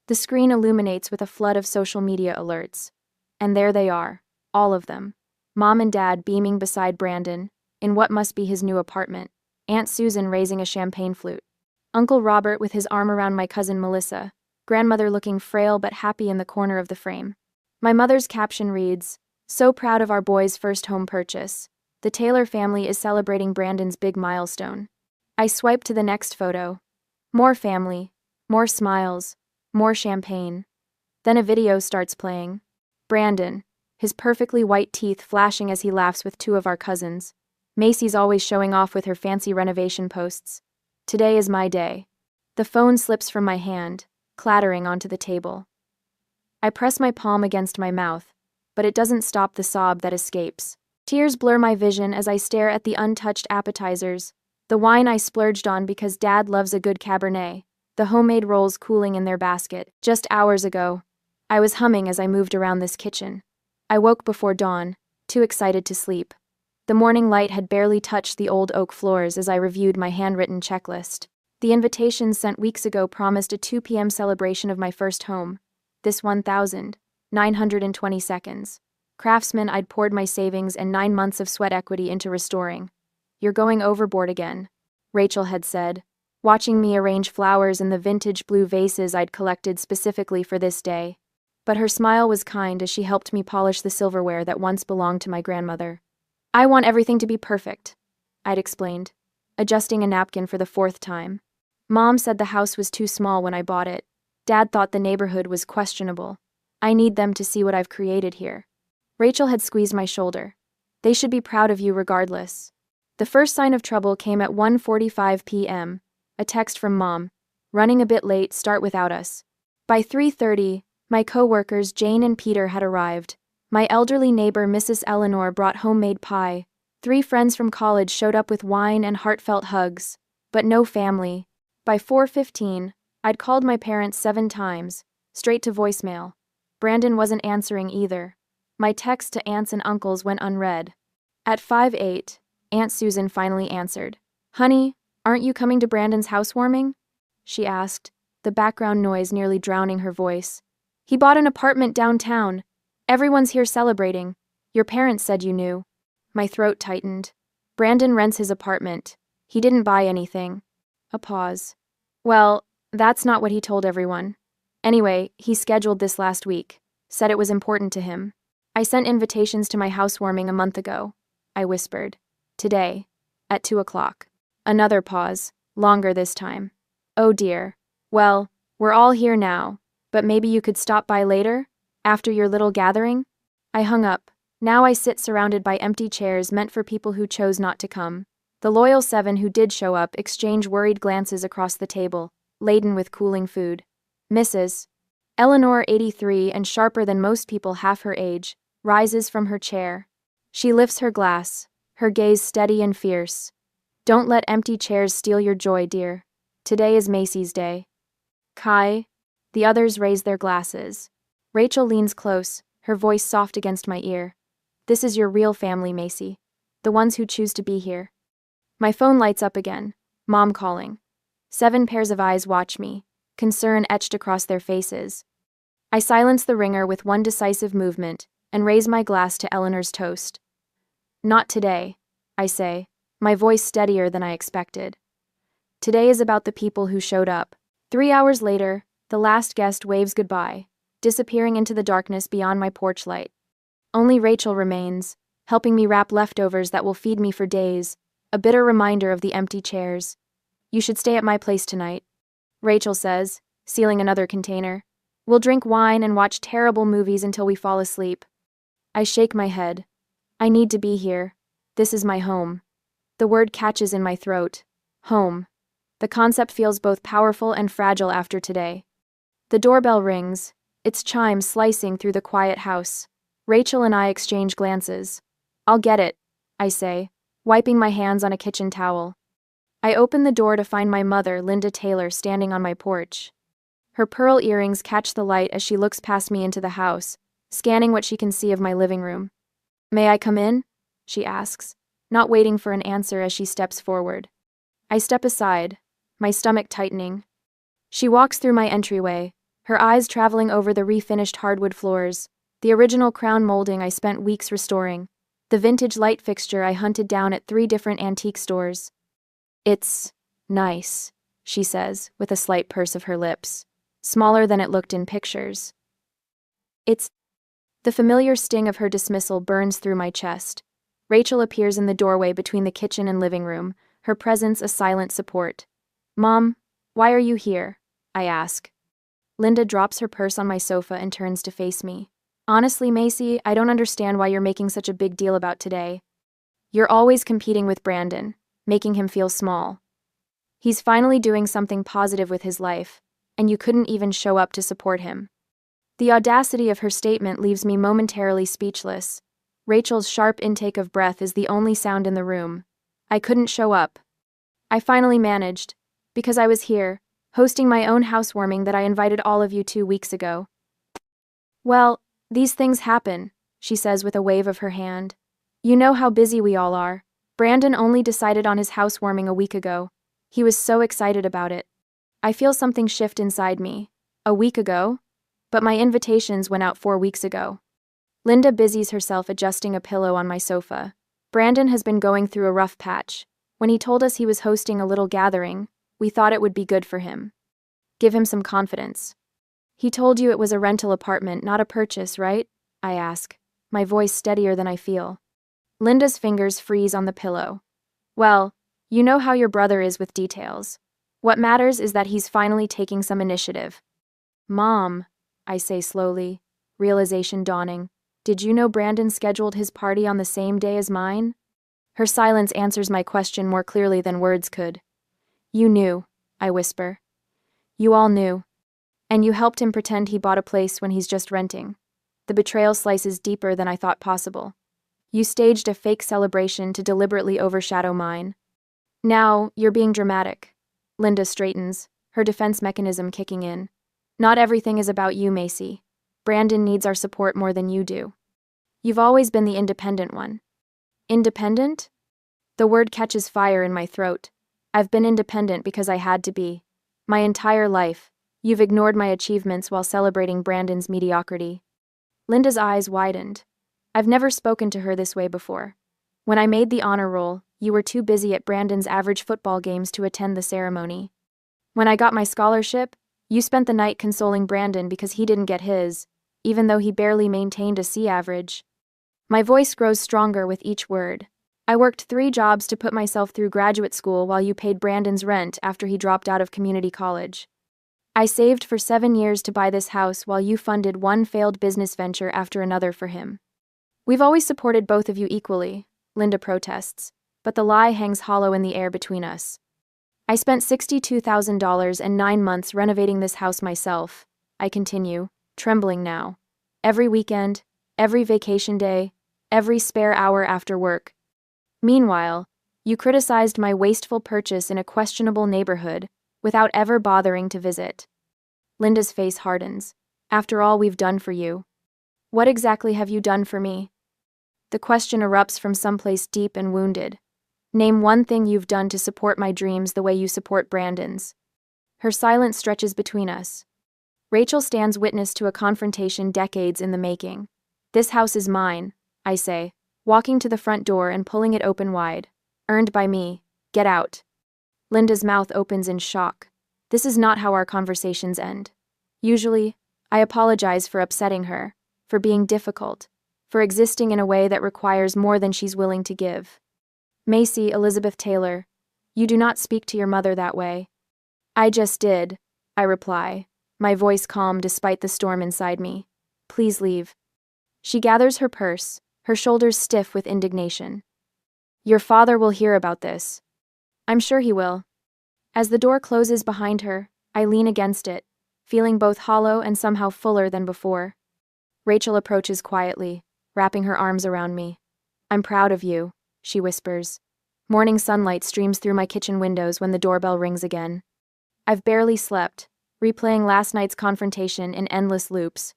The screen illuminates with a flood of social media alerts. And there they are, all of them. Mom and Dad beaming beside Brandon, in what must be his new apartment, Aunt Susan raising a champagne flute, Uncle Robert with his arm around my cousin Melissa, grandmother looking frail but happy in the corner of the frame. My mother's caption reads, "So proud of our boy's first home purchase. The Taylor family is celebrating Brandon's big milestone." I swipe to the next photo. More family, more smiles, more champagne. Then a video starts playing. Brandon, his perfectly white teeth flashing as he laughs with two of our cousins. Macy's always showing off with her fancy renovation posts. Today is my day. The phone slips from my hand, clattering onto the table. I press my palm against my mouth, but it doesn't stop the sob that escapes. Tears blur my vision as I stare at the untouched appetizers, the wine I splurged on because Dad loves a good Cabernet, the homemade rolls cooling in their basket. Just hours ago, I was humming as I moved around this kitchen. I woke before dawn, too excited to sleep. The morning light had barely touched the old oak floors as I reviewed my handwritten checklist. The invitations sent weeks ago promised a 2 p.m. celebration of my first home. This 1,920 seconds. Craftsman I'd poured my savings and 9 months of sweat equity into restoring. "You're going overboard again," Rachel had said, watching me arrange flowers in the vintage blue vases I'd collected specifically for this day. But her smile was kind as she helped me polish the silverware that once belonged to my grandmother. "I want everything to be perfect," I'd explained, adjusting a napkin for the 4th time. "Mom said the house was too small when I bought it. Dad thought the neighborhood was questionable. I need them to see what I've created here." Rachel had squeezed my shoulder. "They should be proud of you regardless." The first sign of trouble came at 1:45 p.m., a text from Mom. "Running a bit late, start without us." By 3:30, my co-workers Jane and Peter had arrived. My elderly neighbor Mrs. Eleanor brought homemade pie. 3 friends from college showed up with wine and heartfelt hugs. But no family. By 4:15, I'd called my parents 7 times, straight to voicemail. Brandon wasn't answering either. My text to aunts and uncles went unread. At 5:08, Aunt Susan finally answered. "Honey, aren't you coming to Brandon's housewarming?" she asked, the background noise nearly drowning her voice. "He bought an apartment downtown. Everyone's here celebrating. Your parents said you knew." My throat tightened. "Brandon rents his apartment. He didn't buy anything." A pause. "Well, that's not what he told everyone. Anyway, he scheduled this last week. Said it was important to him. I sent invitations to my housewarming a month ago," I whispered. "Today, at 2 o'clock. Another pause, longer this time. "Oh dear. Well, we're all here now, but maybe you could stop by later? After your little gathering?" I hung up. Now I sit surrounded by empty chairs meant for people who chose not to come. The loyal 7 who did show up exchange worried glances across the table, laden with cooling food. Mrs. Eleanor, 83 and sharper than most people half her age, rises from her chair. She lifts her glass, her gaze steady and fierce. "Don't let empty chairs steal your joy, dear. Today is Macy's Day." "Kai?" The others raise their glasses. Rachel leans close, her voice soft against my ear. "This is your real family, Macy. The ones who choose to be here." My phone lights up again. Mom calling. 7 pairs of eyes watch me, concern etched across their faces. I silence the ringer with one decisive movement and raise my glass to Eleanor's toast. "Not today," I say, my voice steadier than I expected. Today is about the people who showed up. 3 hours later, the last guest waves goodbye, disappearing into the darkness beyond my porch light. Only Rachel remains, helping me wrap leftovers that will feed me for days, a bitter reminder of the empty chairs. "You should stay at my place tonight," Rachel says, sealing another container. "We'll drink wine and watch terrible movies until we fall asleep." I shake my head. I need to be here. This is my home. The word catches in my throat. Home. The concept feels both powerful and fragile after today. The doorbell rings, its chimes slicing through the quiet house. Rachel and I exchange glances. "I'll get it," I say, wiping my hands on a kitchen towel. I open the door to find my mother, Linda Taylor, standing on my porch. Her pearl earrings catch the light as she looks past me into the house, scanning what she can see of my living room. "May I come in?" she asks, not waiting for an answer as she steps forward. I step aside, my stomach tightening. She walks through my entryway, her eyes traveling over the refinished hardwood floors, the original crown molding I spent weeks restoring. the vintage light fixture I hunted down at 3 different antique stores. It's nice, she says, with a slight purse of her lips, smaller than it looked in pictures. It's. The familiar sting of her dismissal burns through my chest. Rachel appears in the doorway between the kitchen and living room, her presence a silent support. Mom, why are you here? I ask. Linda drops her purse on my sofa and turns to face me. Honestly, Macy, I don't understand why you're making such a big deal about today. You're always competing with Brandon, making him feel small. He's finally doing something positive with his life, and you couldn't even show up to support him. The audacity of her statement leaves me momentarily speechless. Rachel's sharp intake of breath is the only sound in the room. I couldn't show up. I finally managed, because I was here, hosting my own housewarming that I invited all of you 2 weeks ago. Well, these things happen, she says with a wave of her hand. You know how busy we all are. Brandon only decided on his housewarming a week ago. He was so excited about it. I feel something shift inside me. A week ago? But my invitations went out 4 weeks ago. Linda busies herself adjusting a pillow on my sofa. Brandon has been going through a rough patch. When he told us he was hosting a little gathering, we thought it would be good for him. Give him some confidence. He told you it was a rental apartment, not a purchase, right? I ask, my voice steadier than I feel. Linda's fingers freeze on the pillow. Well, you know how your brother is with details. What matters is that he's finally taking some initiative. Mom, I say slowly, realization dawning. Did you know Brandon scheduled his party on the same day as mine? Her silence answers my question more clearly than words could. You knew, I whisper. You all knew. And you helped him pretend he bought a place when he's just renting. The betrayal slices deeper than I thought possible. You staged a fake celebration to deliberately overshadow mine. Now, you're being dramatic. Linda straightens, her defense mechanism kicking in. Not everything is about you, Macy. Brandon needs our support more than you do. You've always been the independent one. Independent? The word catches fire in my throat. I've been independent because I had to be. My entire life, you've ignored my achievements while celebrating Brandon's mediocrity. Linda's eyes widened. I've never spoken to her this way before. When I made the honor roll, you were too busy at Brandon's average football games to attend the ceremony. When I got my scholarship, you spent the night consoling Brandon because he didn't get his, even though he barely maintained a C average. My voice grows stronger with each word. I worked 3 jobs to put myself through graduate school while you paid Brandon's rent after he dropped out of community college. I saved for 7 years to buy this house while you funded one failed business venture after another for him. We've always supported both of you equally, Linda protests, but the lie hangs hollow in the air between us. I spent $62,000 and 9 months renovating this house myself, I continue, trembling now. Every weekend, every vacation day, every spare hour after work. Meanwhile, you criticized my wasteful purchase in a questionable neighborhood without ever bothering to visit. Linda's face hardens. After all we've done for you. What exactly have you done for me? The question erupts from someplace deep and wounded. Name one thing you've done to support my dreams the way you support Brandon's. Her silence stretches between us. Rachel stands witness to a confrontation decades in the making. This house is mine, I say, walking to the front door and pulling it open wide. Earned by me. Get out. Linda's mouth opens in shock. This is not how our conversations end. Usually, I apologize for upsetting her, for being difficult, for existing in a way that requires more than she's willing to give. Macy Elizabeth Taylor, you do not speak to your mother that way. I just did, I reply, my voice calm despite the storm inside me. Please leave. She gathers her purse, her shoulders stiff with indignation. Your father will hear about this. I'm sure he will. As the door closes behind her, I lean against it, feeling both hollow and somehow fuller than before. Rachel approaches quietly, wrapping her arms around me. I'm proud of you, she whispers. Morning sunlight streams through my kitchen windows when the doorbell rings again. I've barely slept, replaying last night's confrontation in endless loops.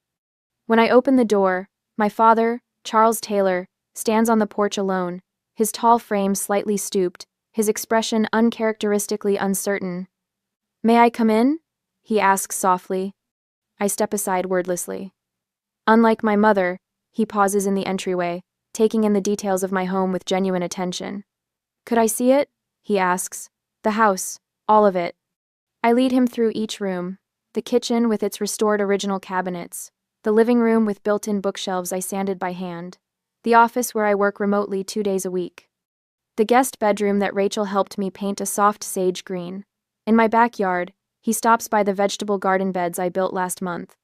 When I open the door, my father, Charles Taylor, stands on the porch alone, his tall frame slightly stooped, his expression uncharacteristically uncertain. May I come in? He asks softly. I step aside wordlessly. Unlike my mother, he pauses in the entryway, taking in the details of my home with genuine attention. "Could I see it?" he asks. "The house, all of it." I lead him through each room: the kitchen with its restored original cabinets, the living room with built-in bookshelves I sanded by hand, the office where I work remotely 2 days a week, the guest bedroom that Rachel helped me paint a soft sage green. In my backyard, he stops by the vegetable garden beds I built last month.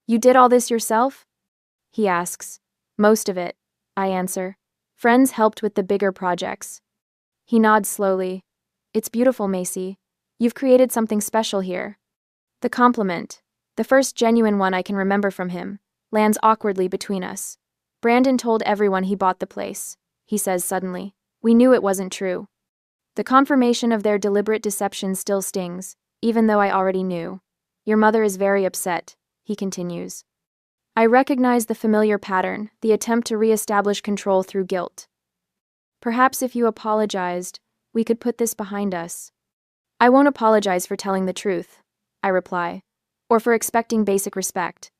"You did all this yourself?" he asks. "Most of it," I answer. "Friends helped with the bigger projects." He nods slowly. "It's beautiful, Macy. You've created something special here." The compliment, the first genuine one I can remember from him, lands awkwardly between us. "Brandon told everyone he bought the place," he says suddenly. "We knew it wasn't true." The confirmation of their deliberate deception still stings, even though I already knew. "Your mother is very upset," he continues. I recognize the familiar pattern, the attempt to re-establish control through guilt. "Perhaps if you apologized, we could put this behind us." "I won't apologize for telling the truth," I reply, "or for expecting basic respect."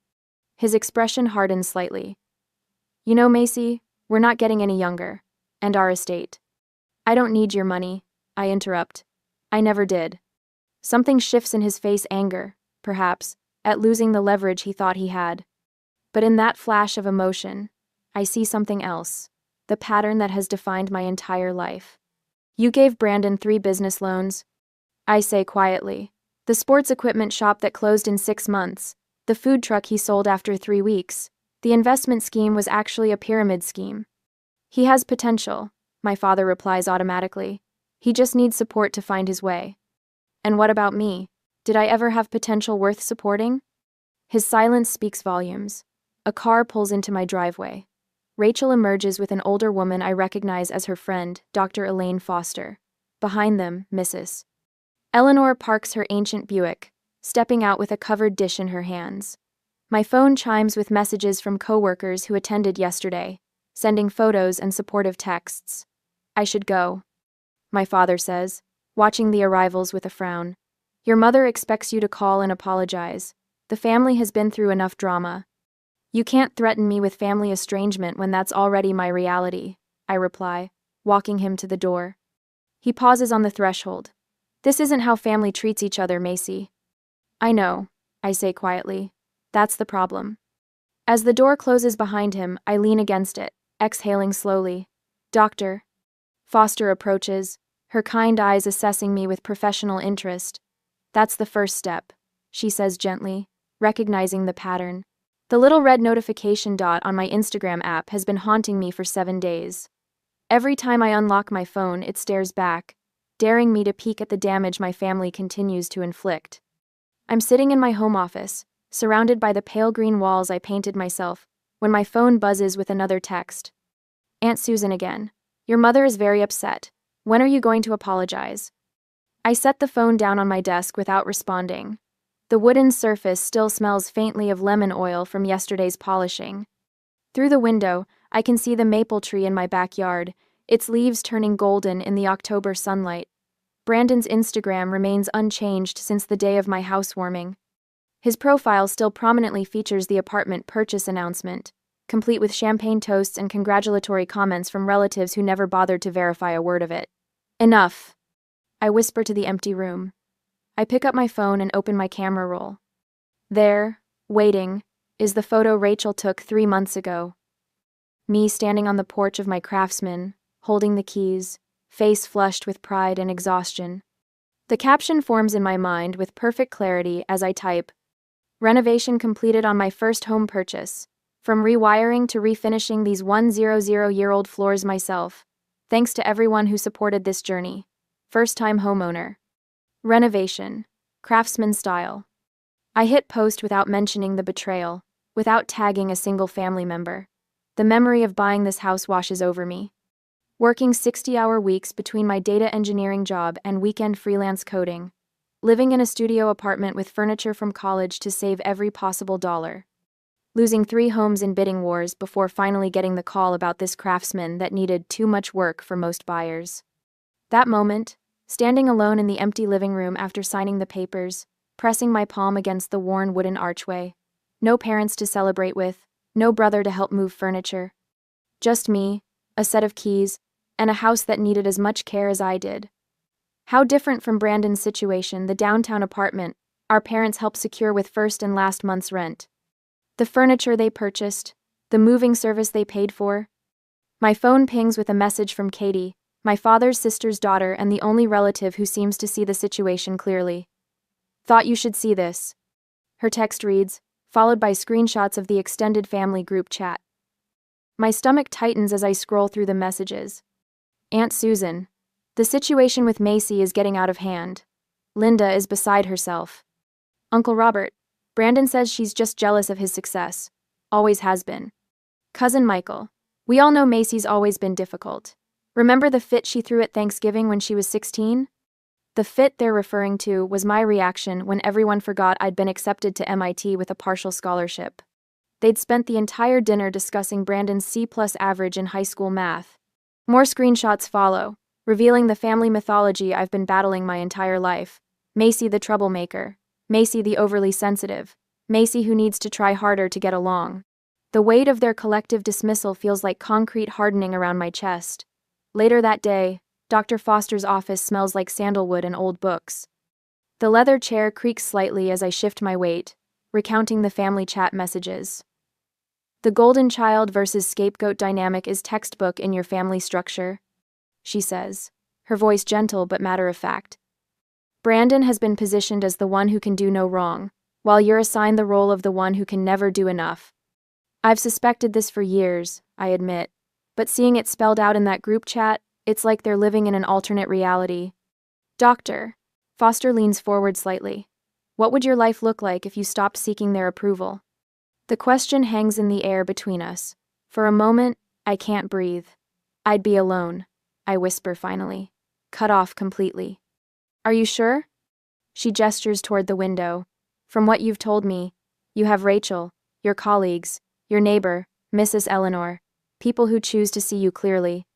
His expression hardens slightly. "You know, Macy, we're not getting any younger. And our estate." "I don't need your money," I interrupt. "I never did." Something shifts in his face: anger, perhaps, at losing the leverage he thought he had. But in that flash of emotion, I see something else, the pattern that has defined my entire life. "You gave Brandon 3 business loans," I say quietly. "The sports equipment shop that closed in 6 months, the food truck he sold after 3 weeks. The investment scheme was actually a pyramid scheme." "He has potential," my father replies automatically. "He just needs support to find his way." And what about me? Did I ever have potential worth supporting? His silence speaks volumes. A car pulls into my driveway. Rachel emerges with an older woman I recognize as her friend, Dr. Elaine Foster. Behind them, Mrs. Eleanor parks her ancient Buick, stepping out with a covered dish in her hands. My phone chimes with messages from coworkers who attended yesterday, sending photos and supportive texts. "I should go," my father says, watching the arrivals with a frown. "Your mother expects you to call and apologize. The family has been through enough drama." "You can't threaten me with family estrangement when that's already my reality," I reply, walking him to the door. He pauses on the threshold. "This isn't how family treats each other, Macy." "I know," I say quietly. "That's the problem." As the door closes behind him, I lean against it, exhaling slowly. "Doctor." Foster approaches, her kind eyes assessing me with professional interest. "That's the first step," she says gently, recognizing the pattern. The little red notification dot on my Instagram app has been haunting me for 7 days. Every time I unlock my phone, it stares back, daring me to peek at the damage my family continues to inflict. I'm sitting in my home office, surrounded by the pale green walls I painted myself, when my phone buzzes with another text. "Aunt Susan again. Your mother is very upset. When are you going to apologize?" I set the phone down on my desk without responding. The wooden surface still smells faintly of lemon oil from yesterday's polishing. Through the window, I can see the maple tree in my backyard, its leaves turning golden in the October sunlight. Brandon's Instagram remains unchanged since the day of my housewarming. His profile still prominently features the apartment purchase announcement, complete with champagne toasts and congratulatory comments from relatives who never bothered to verify a word of it. "Enough," I whisper to the empty room. I pick up my phone and open my camera roll. There, waiting, is the photo Rachel took 3 months ago. Me standing on the porch of my Craftsman, holding the keys, face flushed with pride and exhaustion. The caption forms in my mind with perfect clarity as I type, "Renovation completed on my first home purchase. From rewiring to refinishing these 100-year-old floors myself. Thanks to everyone who supported this journey. First-time homeowner. Renovation. Craftsman style." I hit post without mentioning the betrayal, without tagging a single family member. The memory of buying this house washes over me. Working 60-hour weeks between my data engineering job and weekend freelance coding. Living in a studio apartment with furniture from college to save every possible dollar. Losing 3 homes in bidding wars before finally getting the call about this Craftsman that needed too much work for most buyers. That moment, standing alone in the empty living room after signing the papers, pressing my palm against the worn wooden archway. No parents to celebrate with, no brother to help move furniture. Just me, a set of keys, and a house that needed as much care as I did. How different from Brandon's situation, the downtown apartment our parents helped secure with first and last month's rent. The furniture they purchased, the moving service they paid for. My phone pings with a message from Katie, my father's sister's daughter and the only relative who seems to see the situation clearly. Thought you should see this. Her text reads, followed by screenshots of the extended family group chat. My stomach tightens as I scroll through the messages. Aunt Susan. The situation with Macy is getting out of hand. Linda is beside herself. Uncle Robert. Brandon says she's just jealous of his success. Always has been. Cousin Michael. We all know Macy's always been difficult. Remember the fit she threw at Thanksgiving when she was 16? The fit they're referring to was my reaction when everyone forgot I'd been accepted to MIT with a partial scholarship. They'd spent the entire dinner discussing Brandon's C+ average in high school math. More screenshots follow, revealing the family mythology I've been battling my entire life. Macy the troublemaker. Macy the overly sensitive. Macy who needs to try harder to get along. The weight of their collective dismissal feels like concrete hardening around my chest. Later that day, Dr. Foster's office smells like sandalwood and old books. The leather chair creaks slightly as I shift my weight, recounting the family chat messages. The golden child versus scapegoat dynamic is textbook in your family structure, she says, her voice gentle but matter-of-fact. Brandon has been positioned as the one who can do no wrong, while you're assigned the role of the one who can never do enough. I've suspected this for years, I admit, but seeing it spelled out in that group chat, it's like they're living in an alternate reality. Doctor. Foster leans forward slightly. What would your life look like if you stopped seeking their approval? The question hangs in the air between us. For a moment, I can't breathe. I'd be alone, I whisper finally. Cut off completely. Are you sure? She gestures toward the window. From what you've told me, you have Rachel, your colleagues, your neighbor, Mrs. Eleanor, people who choose to see you clearly.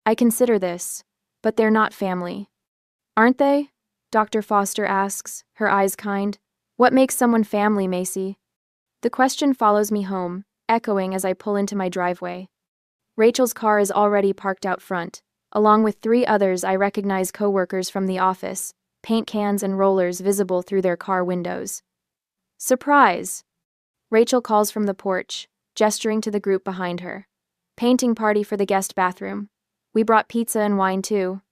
I consider this, but they're not family. Aren't they? Dr. Foster asks, her eyes kind. What makes someone family, Macy? The question follows me home, echoing as I pull into my driveway. Rachel's car is already parked out front. Along with 3 others I recognize co-workers from the office, paint cans and rollers visible through their car windows. Surprise! Rachel calls from the porch, gesturing to the group behind her. Painting party for the guest bathroom. We brought pizza and wine too.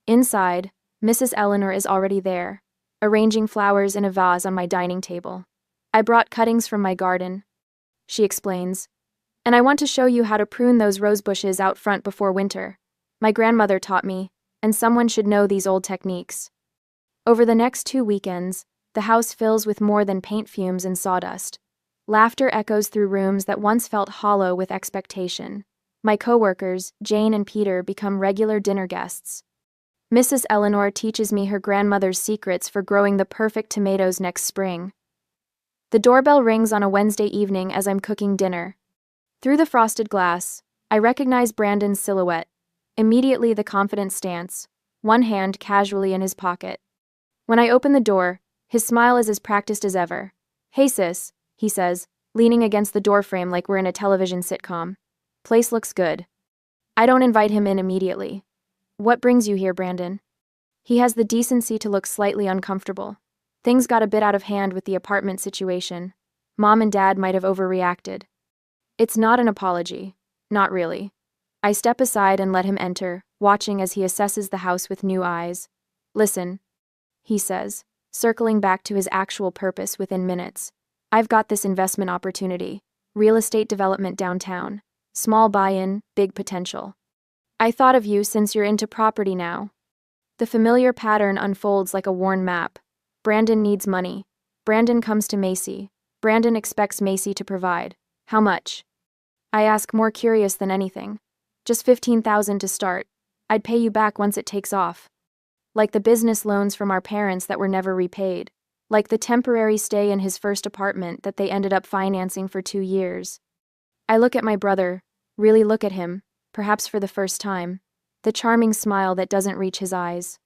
Inside, Mrs. Eleanor is already there, arranging flowers in a vase on my dining table. I brought cuttings from my garden, she explains. And I want to show you how to prune those rose bushes out front before winter. My grandmother taught me, and someone should know these old techniques. Over the next 2 weekends, the house fills with more than paint fumes and sawdust. Laughter echoes through rooms that once felt hollow with expectation. My co-workers, Jane and Peter, become regular dinner guests. Mrs. Eleanor teaches me her grandmother's secrets for growing the perfect tomatoes next spring. The doorbell rings on a Wednesday evening as I'm cooking dinner. Through the frosted glass, I recognize Brandon's silhouette. Immediately the confident stance, one hand casually in his pocket. When I open the door, his smile is as practiced as ever. Hey sis, he says, leaning against the doorframe like we're in a television sitcom. Place looks good. I don't invite him in immediately. What brings you here, Brandon? He has the decency to look slightly uncomfortable. Things got a bit out of hand with the apartment situation. Mom and Dad might have overreacted. It's not an apology. Not really. I step aside and let him enter, watching as he assesses the house with new eyes. Listen, he says, circling back to his actual purpose within minutes. I've got this investment opportunity. Real estate development downtown. Small buy-in, big potential. I thought of you since you're into property now. The familiar pattern unfolds like a worn map. Brandon needs money. Brandon comes to Macy. Brandon expects Macy to provide. How much? I ask, more curious than anything. Just $15,000 to start. I'd pay you back once it takes off. Like the business loans from our parents that were never repaid. Like the temporary stay in his first apartment that they ended up financing for 2 years. I look at my brother, really look at him, perhaps for the first time. The charming smile that doesn't reach his eyes.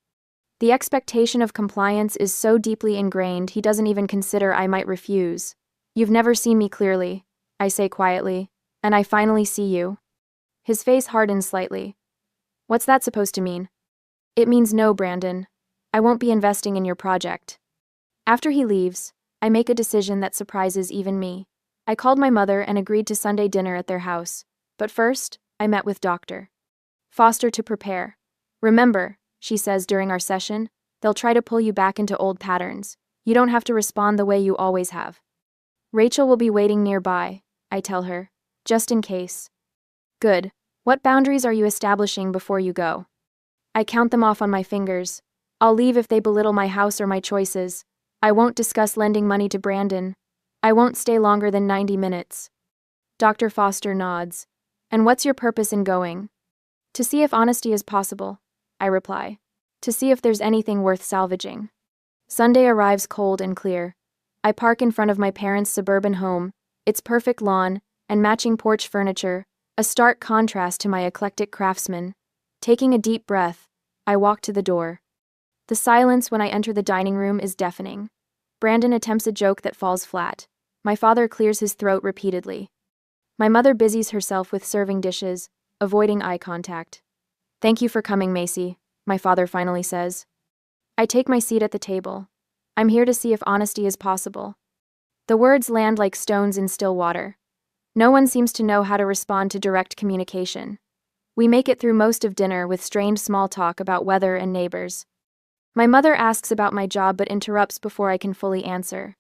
The expectation of compliance is so deeply ingrained he doesn't even consider I might refuse. You've never seen me clearly, I say quietly, and I finally see you. His face hardens slightly. What's that supposed to mean? It means no, Brandon. I won't be investing in your project. After he leaves, I make a decision that surprises even me. I called my mother and agreed to Sunday dinner at their house. But first, I met with Dr. Foster to prepare. Remember, she says during our session, they'll try to pull you back into old patterns. You don't have to respond the way you always have. Rachel will be waiting nearby, I tell her, just in case. Good. What boundaries are you establishing before you go? I count them off on my fingers. I'll leave if they belittle my house or my choices. I won't discuss lending money to Brandon. I won't stay longer than 90 minutes. Dr. Foster nods. And what's your purpose in going? To see if honesty is possible, I reply. To see if there's anything worth salvaging. Sunday arrives cold and clear. I park in front of my parents' suburban home, its perfect lawn, and matching porch furniture, a stark contrast to my eclectic craftsman. Taking a deep breath, I walk to the door. The silence when I enter the dining room is deafening. Brandon attempts a joke that falls flat. My father clears his throat repeatedly. My mother busies herself with serving dishes, avoiding eye contact. Thank you for coming, Macy, my father finally says. I take my seat at the table. I'm here to see if honesty is possible. The words land like stones in still water. No one seems to know how to respond to direct communication. We make it through most of dinner with strained small talk about weather and neighbors. My mother asks about my job but interrupts before I can fully answer.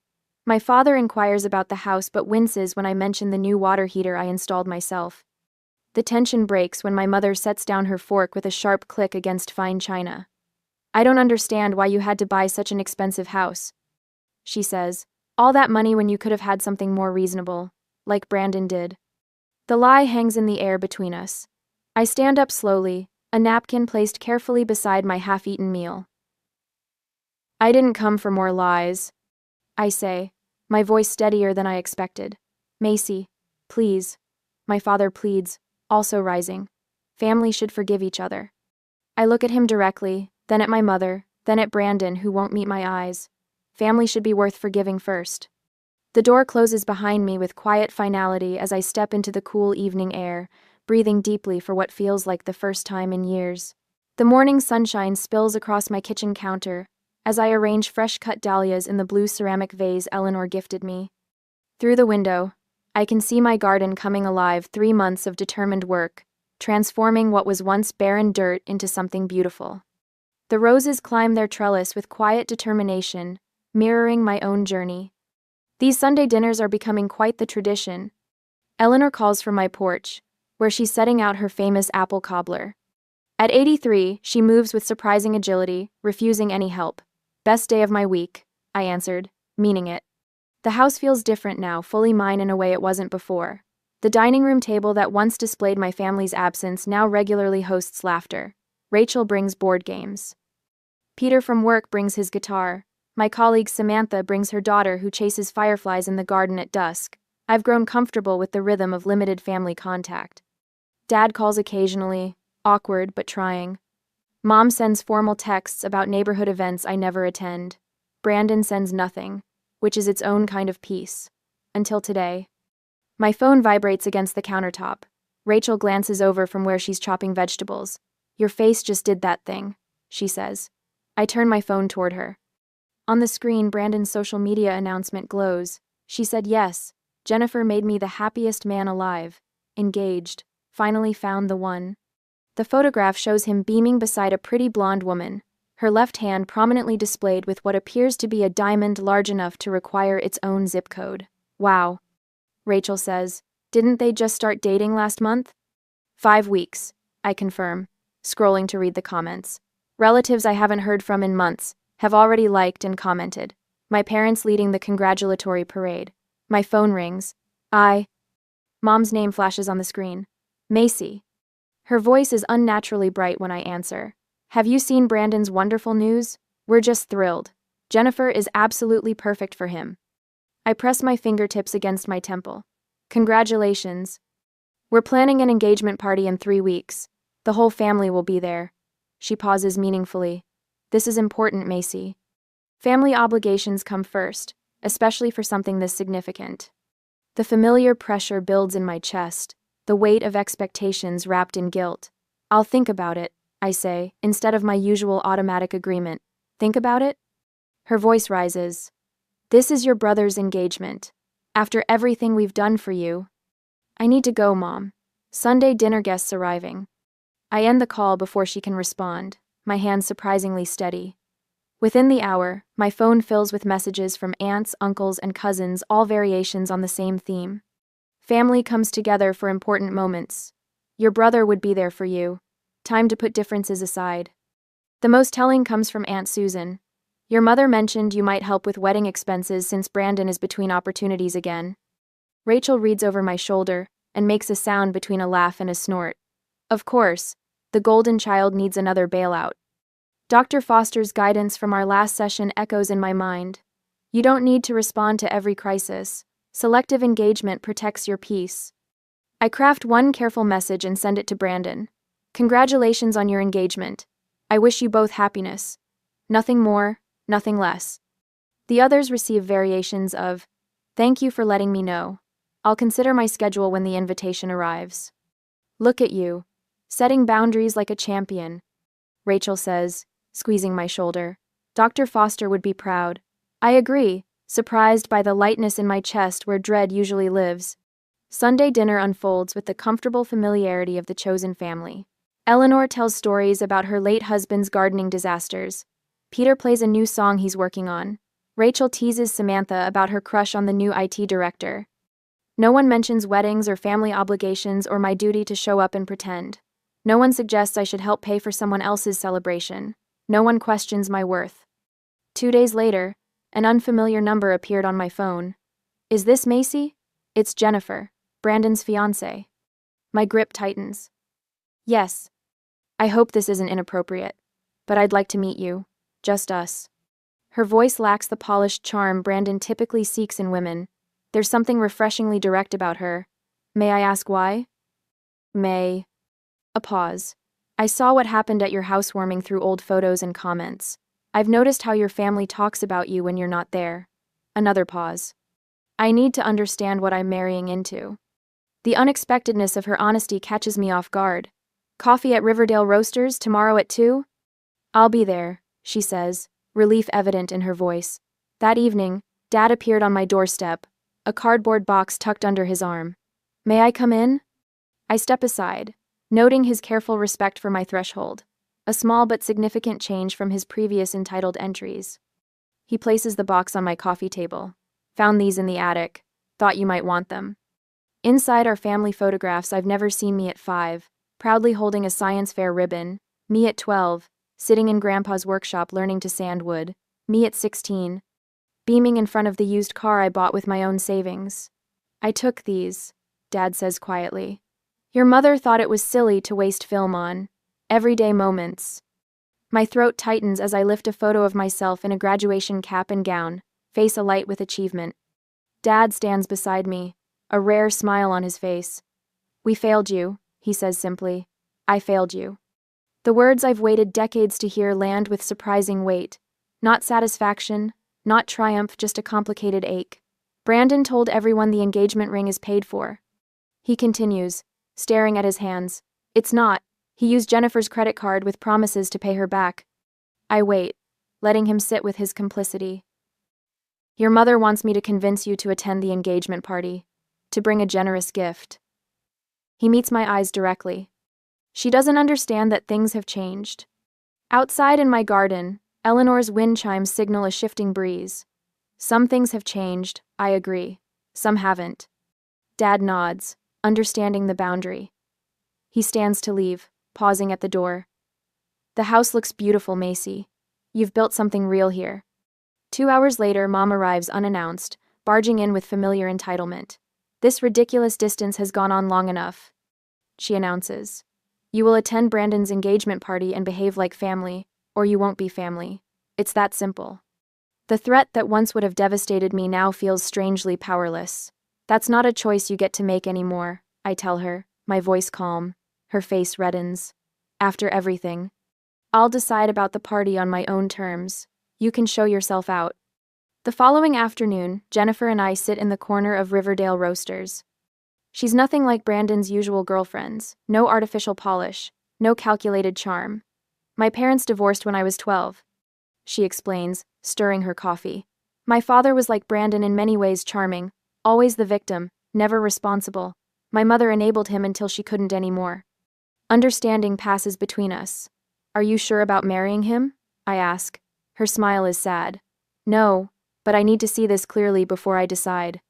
My father inquires about the house but winces when I mention the new water heater I installed myself. The tension breaks when my mother sets down her fork with a sharp click against fine china. I don't understand why you had to buy such an expensive house, she says. All that money when you could have had something more reasonable, like Brandon did. The lie hangs in the air between us. I stand up slowly, a napkin placed carefully beside my half-eaten meal. I didn't come for more lies, I say, my voice steadier than I expected. Macy, please, my father pleads, also rising. Family should forgive each other. I look at him directly, then at my mother, then at Brandon, who won't meet my eyes. Family should be worth forgiving first. The door closes behind me with quiet finality as I step into the cool evening air, breathing deeply for what feels like the first time in years. The morning sunshine spills across my kitchen counter as I arrange fresh-cut dahlias in the blue ceramic vase Eleanor gifted me. Through the window, I can see my garden coming alive, 3 months of determined work, transforming what was once barren dirt into something beautiful. The roses climb their trellis with quiet determination, mirroring my own journey. These Sunday dinners are becoming quite the tradition. Eleanor calls from my porch, where she's setting out her famous apple cobbler. At 83, she moves with surprising agility, refusing any help. Best day of my week, I answered, meaning it. The house feels different now, fully mine in a way it wasn't before. The dining room table that once displayed my family's absence now regularly hosts laughter. Rachel brings board games. Peter from work brings his guitar. My colleague Samantha brings her daughter who chases fireflies in the garden at dusk. I've grown comfortable with the rhythm of limited family contact. Dad calls occasionally, awkward but trying. Mom sends formal texts about neighborhood events I never attend. Brandon sends nothing, which is its own kind of peace. Until today. My phone vibrates against the countertop. Rachel glances over from where she's chopping vegetables. Your face just did that thing, she says. I turn my phone toward her. On the screen, Brandon's social media announcement glows. She said yes. Jennifer made me the happiest man alive. Engaged. Finally found the one. The photograph shows him beaming beside a pretty blonde woman, her left hand prominently displayed with what appears to be a diamond large enough to require its own zip code. Wow. Rachel says, didn't they just start dating last month? 5 weeks, I confirm, scrolling to read the comments. Relatives I haven't heard from in months have already liked and commented. My parents leading the congratulatory parade. My phone rings. Mom's name flashes on the screen. Macy. Her voice is unnaturally bright when I answer. Have you seen Brandon's wonderful news? We're just thrilled. Jennifer is absolutely perfect for him. I press my fingertips against my temple. Congratulations. We're planning an engagement party in 3 weeks. The whole family will be there. She pauses meaningfully. This is important, Macy. Family obligations come first, especially for something this significant. The familiar pressure builds in my chest, the weight of expectations wrapped in guilt. I'll think about it, I say, instead of my usual automatic agreement. Think about it? Her voice rises. This is your brother's engagement. After everything we've done for you. I need to go, Mom. Sunday dinner guests arriving. I end the call before she can respond, my hands surprisingly steady. Within the hour, my phone fills with messages from aunts, uncles, and cousins, all variations on the same theme. Family comes together for important moments. Your brother would be there for you. Time to put differences aside. The most telling comes from Aunt Susan. Your mother mentioned you might help with wedding expenses since Brandon is between opportunities again. Rachel reads over my shoulder and makes a sound between a laugh and a snort. Of course, the golden child needs another bailout. Dr. Foster's guidance from our last session echoes in my mind. You don't need to respond to every crisis. Selective engagement protects your peace. I craft one careful message and send it to Brandon. Congratulations on your engagement. I wish you both happiness. Nothing more, nothing less. The others receive variations of, thank you for letting me know. I'll consider my schedule when the invitation arrives. Look at you, setting boundaries like a champion. Rachel says, squeezing my shoulder. Dr. Foster would be proud. I agree, surprised by the lightness in my chest where dread usually lives. Sunday dinner unfolds with the comfortable familiarity of the chosen family. Eleanor tells stories about her late husband's gardening disasters. Peter plays a new song he's working on. Rachel teases Samantha about her crush on the new IT director. No one mentions weddings or family obligations or my duty to show up and pretend. No one suggests I should help pay for someone else's celebration. No one questions my worth. 2 days later, an unfamiliar number appeared on my phone. Is this Macy? It's Jennifer, Brandon's fiancée. My grip tightens. Yes. I hope this isn't inappropriate, but I'd like to meet you. Just us. Her voice lacks the polished charm Brandon typically seeks in women. There's something refreshingly direct about her. May I ask why? May. A pause. I saw what happened at your housewarming through old photos and comments. I've noticed how your family talks about you when you're not there. Another pause. I need to understand what I'm marrying into. The unexpectedness of her honesty catches me off guard. Coffee at Riverdale Roasters tomorrow at 2? I'll be there, she says, relief evident in her voice. That evening, Dad appeared on my doorstep, a cardboard box tucked under his arm. May I come in? I step aside, noting his careful respect for my threshold, a small but significant change from his previous entitled entries. He places the box on my coffee table. Found these in the attic. Thought you might want them. Inside are family photographs I've never seen me at 5, proudly holding a science fair ribbon, me at 12, sitting in Grandpa's workshop learning to sand wood, me at 16, beaming in front of the used car I bought with my own savings. I took these, Dad says quietly. Your mother thought it was silly to waste film on everyday moments. My throat tightens as I lift a photo of myself in a graduation cap and gown, face alight with achievement. Dad stands beside me, a rare smile on his face. We failed you, he says simply. I failed you. The words I've waited decades to hear land with surprising weight. Not satisfaction, not triumph, just a complicated ache. Brandon told everyone the engagement ring is paid for. He continues, staring at his hands. It's not. He used Jennifer's credit card with promises to pay her back. I wait, letting him sit with his complicity. Your mother wants me to convince you to attend the engagement party, to bring a generous gift. He meets my eyes directly. She doesn't understand that things have changed. Outside in my garden, Eleanor's wind chimes signal a shifting breeze. Some things have changed, I agree. Some haven't. Dad nods, understanding the boundary. He stands to leave, pausing at the door. The house looks beautiful, Macy. You've built something real here. 2 hours later, Mom arrives unannounced, barging in with familiar entitlement. This ridiculous distance has gone on long enough, she announces. You will attend Brandon's engagement party and behave like family, or you won't be family. It's that simple. The threat that once would have devastated me now feels strangely powerless. That's not a choice you get to make anymore, I tell her, my voice calm. Her face reddens. After everything, I'll decide about the party on my own terms. You can show yourself out. The following afternoon, Jennifer and I sit in the corner of Riverdale Roasters. She's nothing like Brandon's usual girlfriends, no artificial polish, no calculated charm. My parents divorced when I was 12, she explains, stirring her coffee. My father was like Brandon in many ways charming, always the victim, never responsible. My mother enabled him until she couldn't anymore. Understanding passes between us. Are you sure about marrying him? I ask. Her smile is sad. No, but I need to see this clearly before I decide.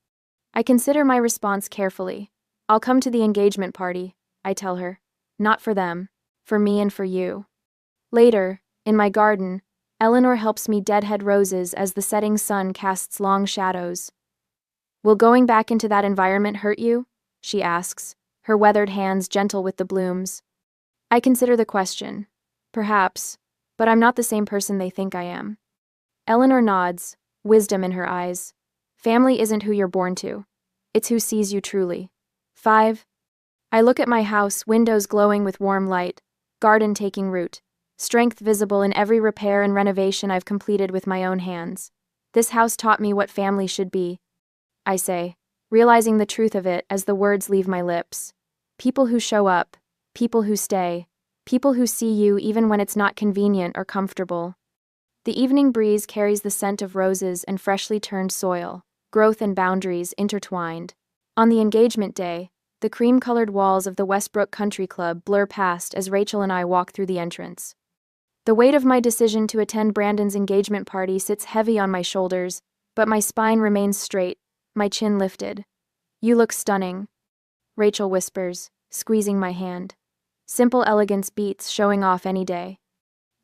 I consider my response carefully. I'll come to the engagement party, I tell her. Not for them, for me and for you. Later, in my garden, Eleanor helps me deadhead roses as the setting sun casts long shadows. Will going back into that environment hurt you? She asks, her weathered hands gentle with the blooms. I consider the question. Perhaps, but I'm not the same person they think I am. Eleanor nods, wisdom in her eyes. Family isn't who you're born to. It's who sees you truly. 5. I look at my house, windows glowing with warm light, garden taking root, strength visible in every repair and renovation I've completed with my own hands. This house taught me what family should be, I say, realizing the truth of it as the words leave my lips. People who show up, people who stay, people who see you even when it's not convenient or comfortable. The evening breeze carries the scent of roses and freshly turned soil, growth and boundaries intertwined. On the engagement day, the cream-colored walls of the Westbrook Country Club blur past as Rachel and I walk through the entrance. The weight of my decision to attend Brandon's engagement party sits heavy on my shoulders, but my spine remains straight, my chin lifted. You look stunning, Rachel whispers, squeezing my hand. Simple elegance beats showing off any day.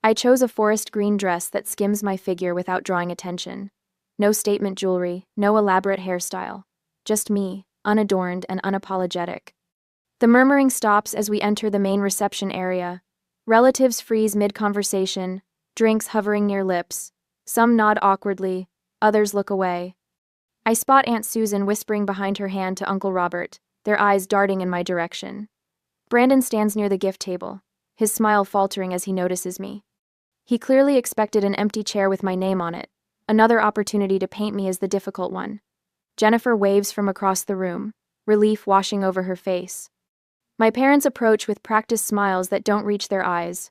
I chose a forest green dress that skims my figure without drawing attention. No statement jewelry, no elaborate hairstyle. Just me, unadorned and unapologetic. The murmuring stops as we enter the main reception area. Relatives freeze mid-conversation, drinks hovering near lips. Some nod awkwardly, others look away. I spot Aunt Susan whispering behind her hand to Uncle Robert, their eyes darting in my direction. Brandon stands near the gift table, his smile faltering as he notices me. He clearly expected an empty chair with my name on it, another opportunity to paint me as the difficult one. Jennifer waves from across the room, relief washing over her face. My parents approach with practiced smiles that don't reach their eyes.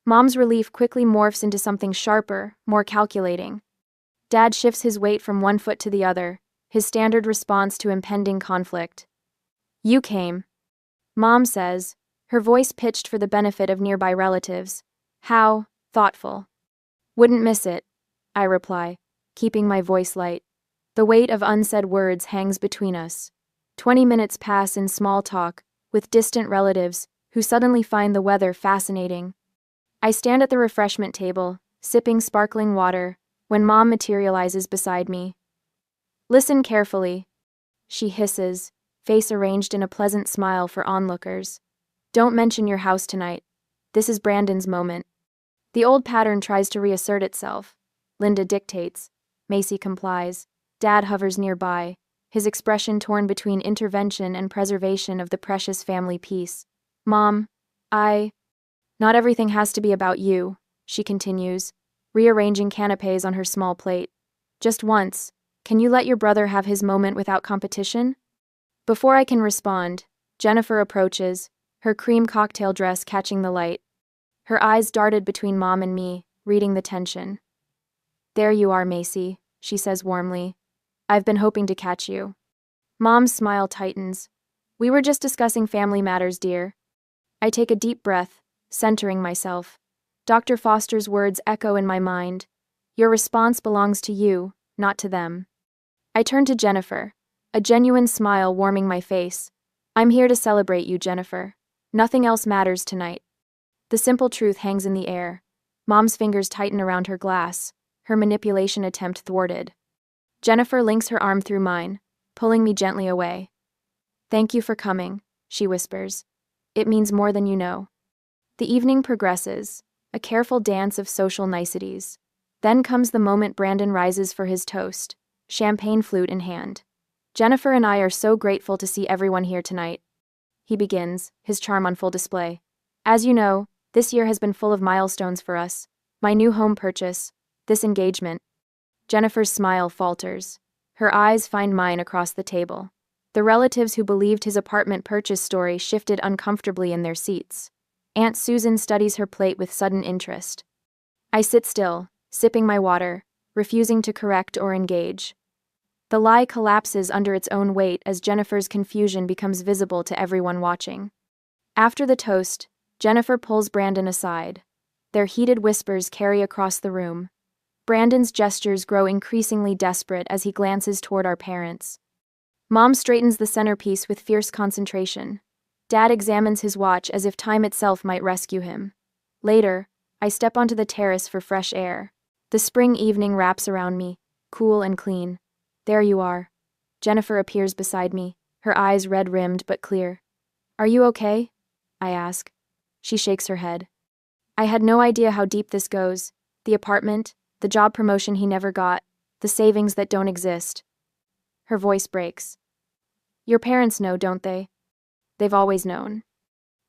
Mom's relief quickly morphs into something sharper, more calculating. Dad shifts his weight from one foot to the other, his standard response to impending conflict. You came, Mom says, her voice pitched for the benefit of nearby relatives. How thoughtful. Wouldn't miss it, I reply, keeping my voice light. The weight of unsaid words hangs between us. 20 minutes pass in small talk, with distant relatives, who suddenly find the weather fascinating. I stand at the refreshment table, sipping sparkling water, when Mom materializes beside me. Listen carefully, she hisses, face arranged in a pleasant smile for onlookers. Don't mention your house tonight. This is Brandon's moment. The old pattern tries to reassert itself. Linda dictates. Macy complies. Dad hovers nearby, his expression torn between intervention and preservation of the precious family peace. Mom, not everything has to be about you, she continues, rearranging canapes on her small plate. Just once, can you let your brother have his moment without competition? Before I can respond, Jennifer approaches, her cream cocktail dress catching the light. Her eyes darted between Mom and me, reading the tension. There you are, Macy, she says warmly. I've been hoping to catch you. Mom's smile tightens. We were just discussing family matters, dear. I take a deep breath, centering myself. Dr. Foster's words echo in my mind. Your response belongs to you, not to them. I turn to Jennifer, a genuine smile warming my face. I'm here to celebrate you, Jennifer. Nothing else matters tonight. The simple truth hangs in the air. Mom's fingers tighten around her glass, her manipulation attempt thwarted. Jennifer links her arm through mine, pulling me gently away. Thank you for coming, she whispers. It means more than you know. The evening progresses, a careful dance of social niceties. Then comes the moment Brandon rises for his toast, champagne flute in hand. Jennifer and I are so grateful to see everyone here tonight. He begins, his charm on full display. As you know, this year has been full of milestones for us. My new home purchase, this engagement. Jennifer's smile falters. Her eyes find mine across the table. The relatives who believed his apartment purchase story shifted uncomfortably in their seats. Aunt Susan studies her plate with sudden interest. I sit still, sipping my water, refusing to correct or engage. The lie collapses under its own weight as Jennifer's confusion becomes visible to everyone watching. After the toast, Jennifer pulls Brandon aside. Their heated whispers carry across the room. Brandon's gestures grow increasingly desperate as he glances toward our parents. Mom straightens the centerpiece with fierce concentration. Dad examines his watch as if time itself might rescue him. Later, I step onto the terrace for fresh air. The spring evening wraps around me, cool and clean. There you are. Jennifer appears beside me, her eyes red-rimmed but clear. Are you okay? I ask. She shakes her head. I had no idea how deep this goes. The apartment, the job promotion he never got, the savings that don't exist. Her voice breaks. Your parents know, don't they? They've always known.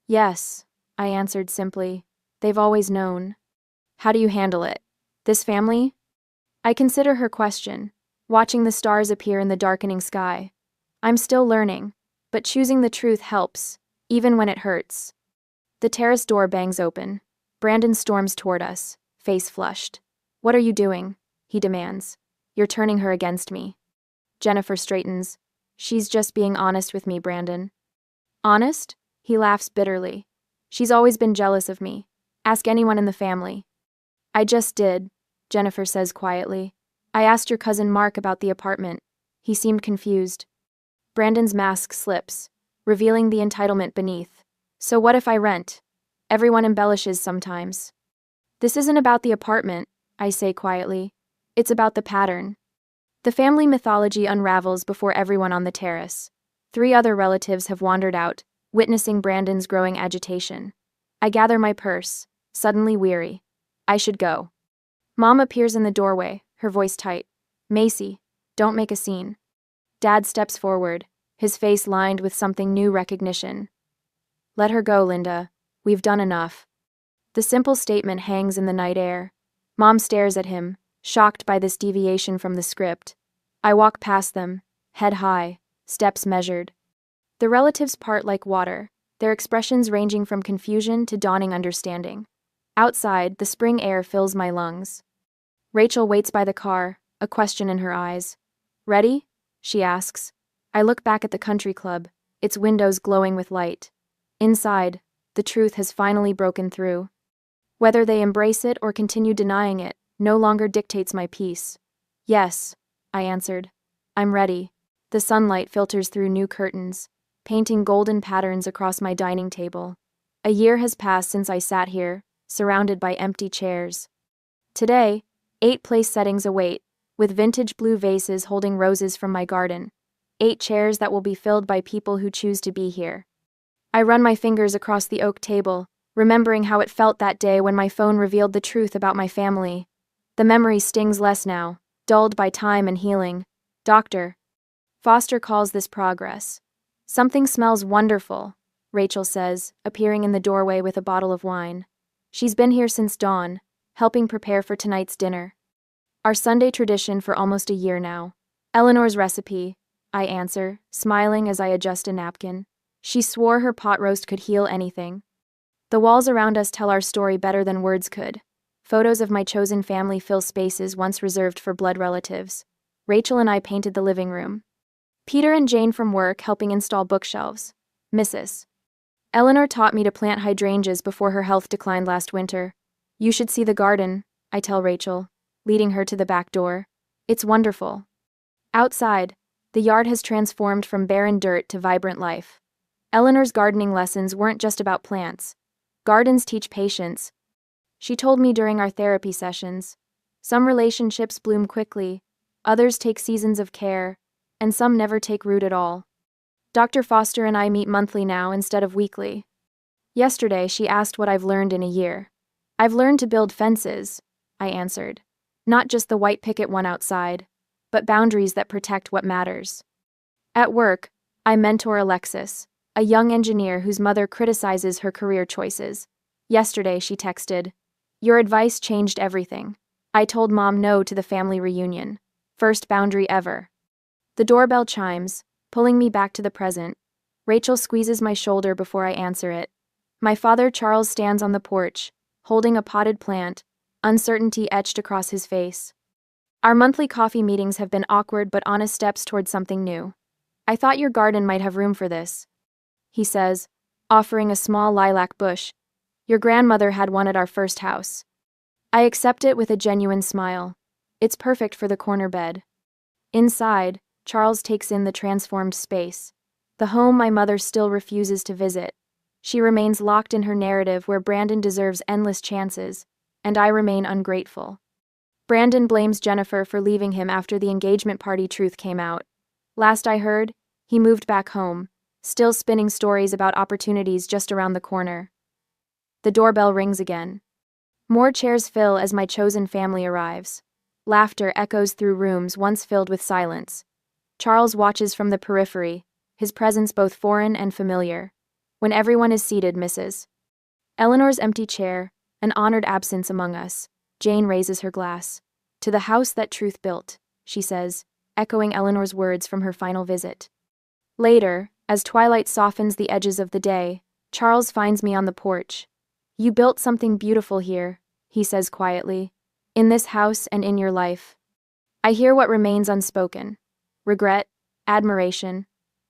Yes, I answered simply. They've always known. How do you handle it? This family? I consider her question, watching the stars appear in the darkening sky. I'm still learning, but choosing the truth helps, even when it hurts. The terrace door bangs open. Brandon storms toward us, face flushed. What are you doing? He demands. You're turning her against me. Jennifer straightens. She's just being honest with me, Brandon. Honest? He laughs bitterly. She's always been jealous of me. Ask anyone in the family. I just did, Jennifer says quietly. I asked your cousin Mark about the apartment. He seemed confused. Brandon's mask slips, revealing the entitlement beneath. So what if I rent? Everyone embellishes sometimes. This isn't about the apartment, I say quietly. It's about the pattern. The family mythology unravels before everyone on the terrace. 3 other relatives have wandered out, witnessing Brandon's growing agitation. I gather my purse, suddenly weary. I should go. Mom appears in the doorway, her voice tight. Macy, don't make a scene. Dad steps forward, his face lined with something new recognition. Let her go, Linda. We've done enough. The simple statement hangs in the night air. Mom stares at him, shocked by this deviation from the script. I walk past them, head high, steps measured. The relatives part like water, their expressions ranging from confusion to dawning understanding. Outside, the spring air fills my lungs. Rachel waits by the car, a question in her eyes. Ready? She asks. I look back at the country club, its windows glowing with light. Inside, the truth has finally broken through. Whether they embrace it or continue denying it, no longer dictates my peace. Yes, I answered. I'm ready. The sunlight filters through new curtains, painting golden patterns across my dining table. A year has passed since I sat here, surrounded by empty chairs. Today, 8 place settings await, with vintage blue vases holding roses from my garden. 8 chairs that will be filled by people who choose to be here. I run my fingers across the oak table, remembering how it felt that day when my phone revealed the truth about my family. The memory stings less now, dulled by time and healing. Doctor Foster calls this progress. Something smells wonderful, Rachel says, appearing in the doorway with a bottle of wine. She's been here since dawn, helping prepare for tonight's dinner. Our Sunday tradition for almost a year now. Eleanor's recipe, I answer, smiling as I adjust a napkin. She swore her pot roast could heal anything. The walls around us tell our story better than words could. Photos of my chosen family fill spaces once reserved for blood relatives. Rachel and I painted the living room. Peter and Jane from work helping install bookshelves. Mrs. Eleanor taught me to plant hydrangeas before her health declined last winter. You should see the garden, I tell Rachel, leading her to the back door. It's wonderful. Outside, the yard has transformed from barren dirt to vibrant life. Eleanor's gardening lessons weren't just about plants. Gardens teach patience. She told me during our therapy sessions. Some relationships bloom quickly, others take seasons of care, and some never take root at all. Dr. Foster and I meet monthly now instead of weekly. Yesterday, she asked what I've learned in a year. I've learned to build fences, I answered. Not just the white picket one outside, but boundaries that protect what matters. At work, I mentor Alexis, a young engineer whose mother criticizes her career choices. Yesterday, she texted, "Your advice changed everything. I told Mom no to the family reunion. First boundary ever." The doorbell chimes, pulling me back to the present. Rachel squeezes my shoulder before I answer it. My father Charles stands on the porch, holding a potted plant, uncertainty etched across his face. Our monthly coffee meetings have been awkward but honest steps toward something new. I thought your garden might have room for this, he says, offering a small lilac bush. Your grandmother had one at our first house. I accept it with a genuine smile. It's perfect for the corner bed. Inside, Charles takes in the transformed space. The home my mother still refuses to visit. She remains locked in her narrative where Brandon deserves endless chances, and I remain ungrateful. Brandon blames Jennifer for leaving him after the engagement party truth came out. Last I heard, he moved back home, still spinning stories about opportunities just around the corner. The doorbell rings again. More chairs fill as my chosen family arrives. Laughter echoes through rooms once filled with silence. Charles watches from the periphery, his presence both foreign and familiar. When everyone is seated, Mrs. Eleanor's empty chair, an honored absence among us. Jane raises her glass. To the house that truth built, she says, echoing Eleanor's words from her final visit. Later, as twilight softens the edges of the day, Charles finds me on the porch. You built something beautiful here, he says quietly. In this house and in your life. I hear what remains unspoken. Regret, admiration,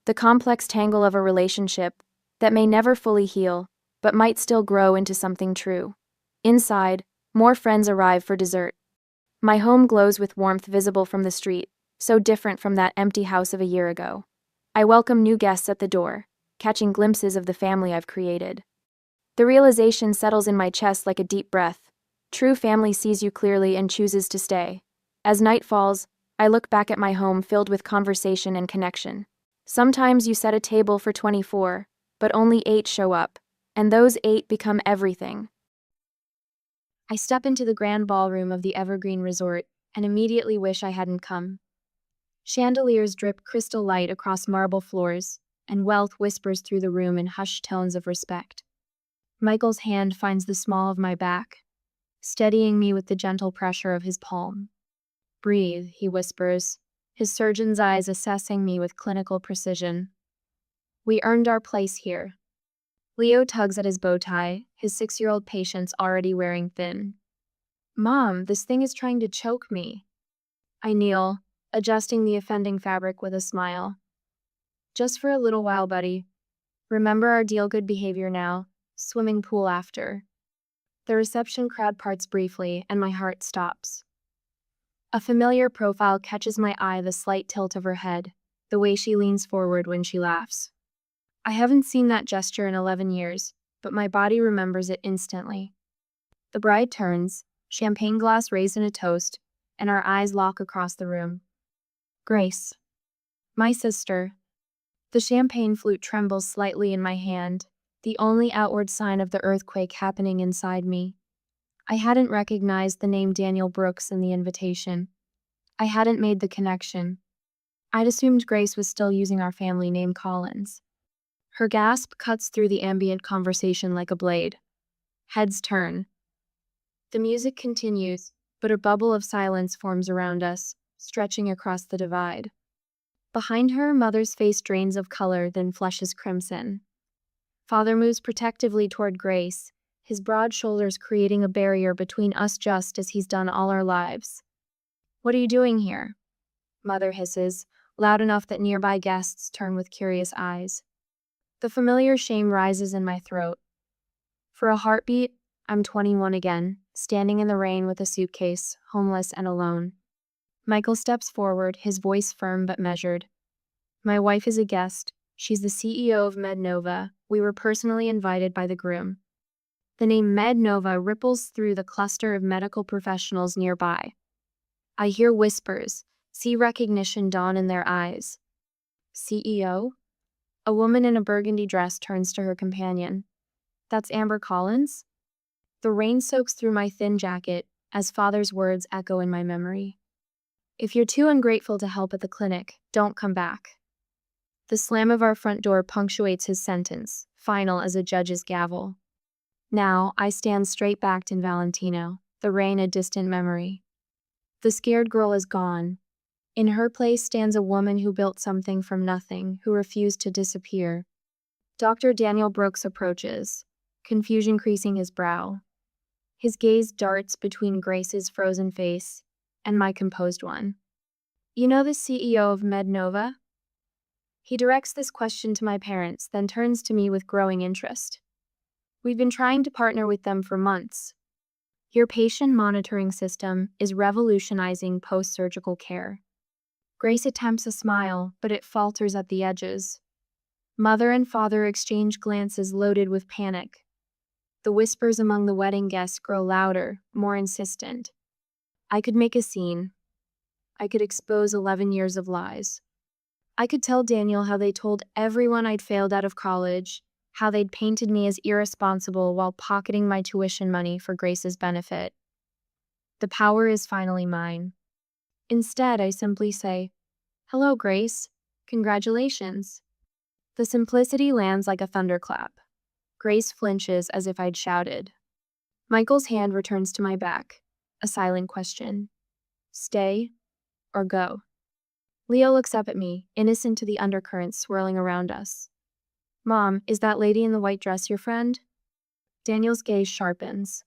the complex tangle of a relationship that may never fully heal, but might still grow into something true. Inside, more friends arrive for dessert. My home glows with warmth visible from the street, so different from that empty house of a year ago. I welcome new guests at the door, catching glimpses of the family I've created. The realization settles in my chest like a deep breath. True family sees you clearly and chooses to stay. As night falls, I look back at my home filled with conversation and connection. Sometimes you set a table for 24, but only 8 show up, and those 8 become everything. I step into the grand ballroom of the Evergreen Resort and immediately wish I hadn't come. Chandeliers drip crystal light across marble floors, and wealth whispers through the room in hushed tones of respect. Michael's hand finds the small of my back, steadying me with the gentle pressure of his palm. Breathe, he whispers, his surgeon's eyes assessing me with clinical precision. We earned our place here. Leo tugs at his bow tie, his 6-year-old patience already wearing thin. Mom, this thing is trying to choke me. I kneel, adjusting the offending fabric with a smile. Just for a little while, buddy. Remember our deal, good behavior now, swimming pool after. The reception crowd parts briefly, and my heart stops. A familiar profile catches my eye, the slight tilt of her head, the way she leans forward when she laughs. I haven't seen that gesture in 11 years, but my body remembers it instantly. The bride turns, champagne glass raised in a toast, and our eyes lock across the room. Grace. My sister. The champagne flute trembles slightly in my hand, the only outward sign of the earthquake happening inside me. I hadn't recognized the name Daniel Brooks in the invitation. I hadn't made the connection. I'd assumed Grace was still using our family name Collins. Her gasp cuts through the ambient conversation like a blade. Heads turn. The music continues, but a bubble of silence forms around us, stretching across the divide. Behind her, Mother's face drains of color, then flushes crimson. Father moves protectively toward Grace, his broad shoulders creating a barrier between us just as he's done all our lives. What are you doing here? Mother hisses, loud enough that nearby guests turn with curious eyes. The familiar shame rises in my throat. For a heartbeat, I'm 21 again, standing in the rain with a suitcase, homeless and alone. Michael steps forward, his voice firm but measured. My wife is a guest. She's the CEO of MedNova. We were personally invited by the groom. The name MedNova ripples through the cluster of medical professionals nearby. I hear whispers, see recognition dawn in their eyes. CEO? A woman in a burgundy dress turns to her companion. That's Amber Collins? The rain soaks through my thin jacket as Father's words echo in my memory. If you're too ungrateful to help at the clinic, don't come back. The slam of our front door punctuates his sentence, final as a judge's gavel. Now, I stand straight-backed in Valentino, the rain a distant memory. The scared girl is gone. In her place stands a woman who built something from nothing, who refused to disappear. Dr. Daniel Brooks approaches, confusion creasing his brow. His gaze darts between Grace's frozen face and my composed one. You know the CEO of MedNova? He directs this question to my parents, then turns to me with growing interest. We've been trying to partner with them for months. Your patient monitoring system is revolutionizing post-surgical care. Grace attempts a smile, but it falters at the edges. Mother and father exchange glances loaded with panic. The whispers among the wedding guests grow louder, more insistent. I could make a scene. I could expose 11 years of lies. I could tell Daniel how they told everyone I'd failed out of college, how they'd painted me as irresponsible while pocketing my tuition money for Grace's benefit. The power is finally mine. Instead, I simply say, "Hello, Grace. Congratulations." The simplicity lands like a thunderclap. Grace flinches as if I'd shouted. Michael's hand returns to my back. A silent question. Stay or go? Leo looks up at me, innocent to the undercurrents swirling around us. Mom, is that lady in the white dress your friend? Daniel's gaze sharpens.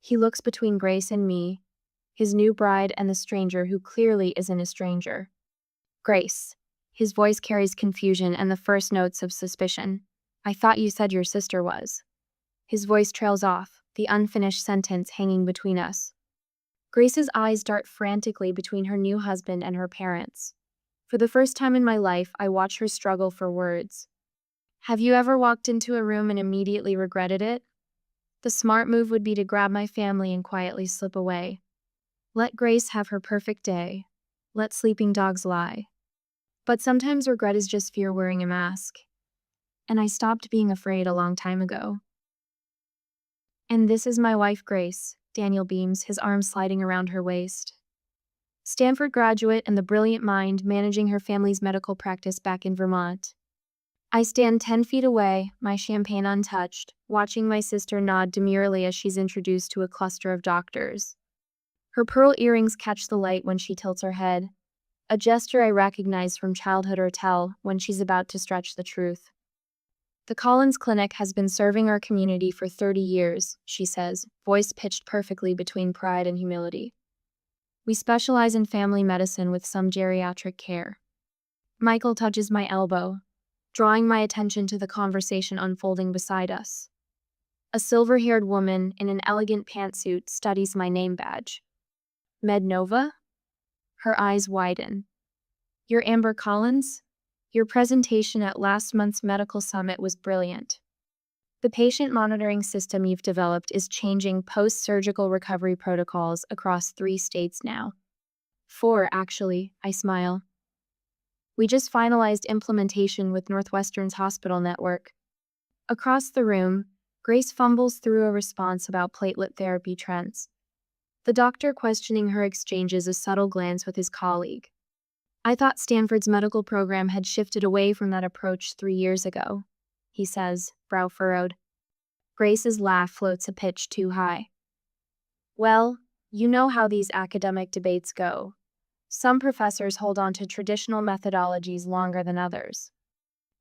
He looks between Grace and me, his new bride and the stranger who clearly isn't a stranger. Grace. His voice carries confusion and the first notes of suspicion. I thought you said your sister was. His voice trails off, the unfinished sentence hanging between us. Grace's eyes dart frantically between her new husband and her parents. For the first time in my life, I watch her struggle for words. Have you ever walked into a room and immediately regretted it? The smart move would be to grab my family and quietly slip away. Let Grace have her perfect day. Let sleeping dogs lie. But sometimes regret is just fear wearing a mask. And I stopped being afraid a long time ago. And this is my wife, Grace, Daniel beams, his arm sliding around her waist. Stanford graduate and the brilliant mind managing her family's medical practice back in Vermont. I stand 10 feet away, my champagne untouched, watching my sister nod demurely as she's introduced to a cluster of doctors. Her pearl earrings catch the light when she tilts her head, a gesture I recognize from childhood or tell when she's about to stretch the truth. The Collins Clinic has been serving our community for 30 years, she says, voice pitched perfectly between pride and humility. We specialize in family medicine with some geriatric care. Michael touches my elbow, drawing my attention to the conversation unfolding beside us. A silver-haired woman in an elegant pantsuit studies my name badge. MedNova? Her eyes widen. You're Amber Collins? Your presentation at last month's medical summit was brilliant. The patient monitoring system you've developed is changing post-surgical recovery protocols across 3 states now. 4, actually, I smile. We just finalized implementation with Northwestern's hospital network. Across the room, Grace fumbles through a response about platelet therapy trends. The doctor questioning her exchanges a subtle glance with his colleague. I thought Stanford's medical program had shifted away from that approach 3 years ago, he says, brow furrowed. Grace's laugh floats a pitch too high. Well, you know how these academic debates go. Some professors hold on to traditional methodologies longer than others.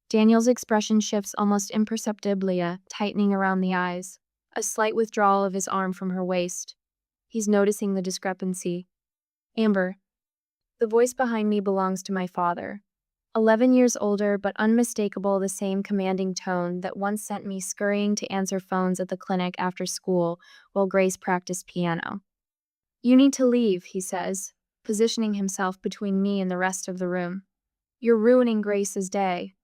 Daniel's expression shifts almost imperceptibly, tightening around the eyes, a slight withdrawal of his arm from her waist. He's noticing the discrepancy. Amber. The voice behind me belongs to my father. 11 years older, but unmistakable, the same commanding tone that once sent me scurrying to answer phones at the clinic after school while Grace practiced piano. You need to leave, he says, positioning himself between me and the rest of the room. You're ruining Grace's day.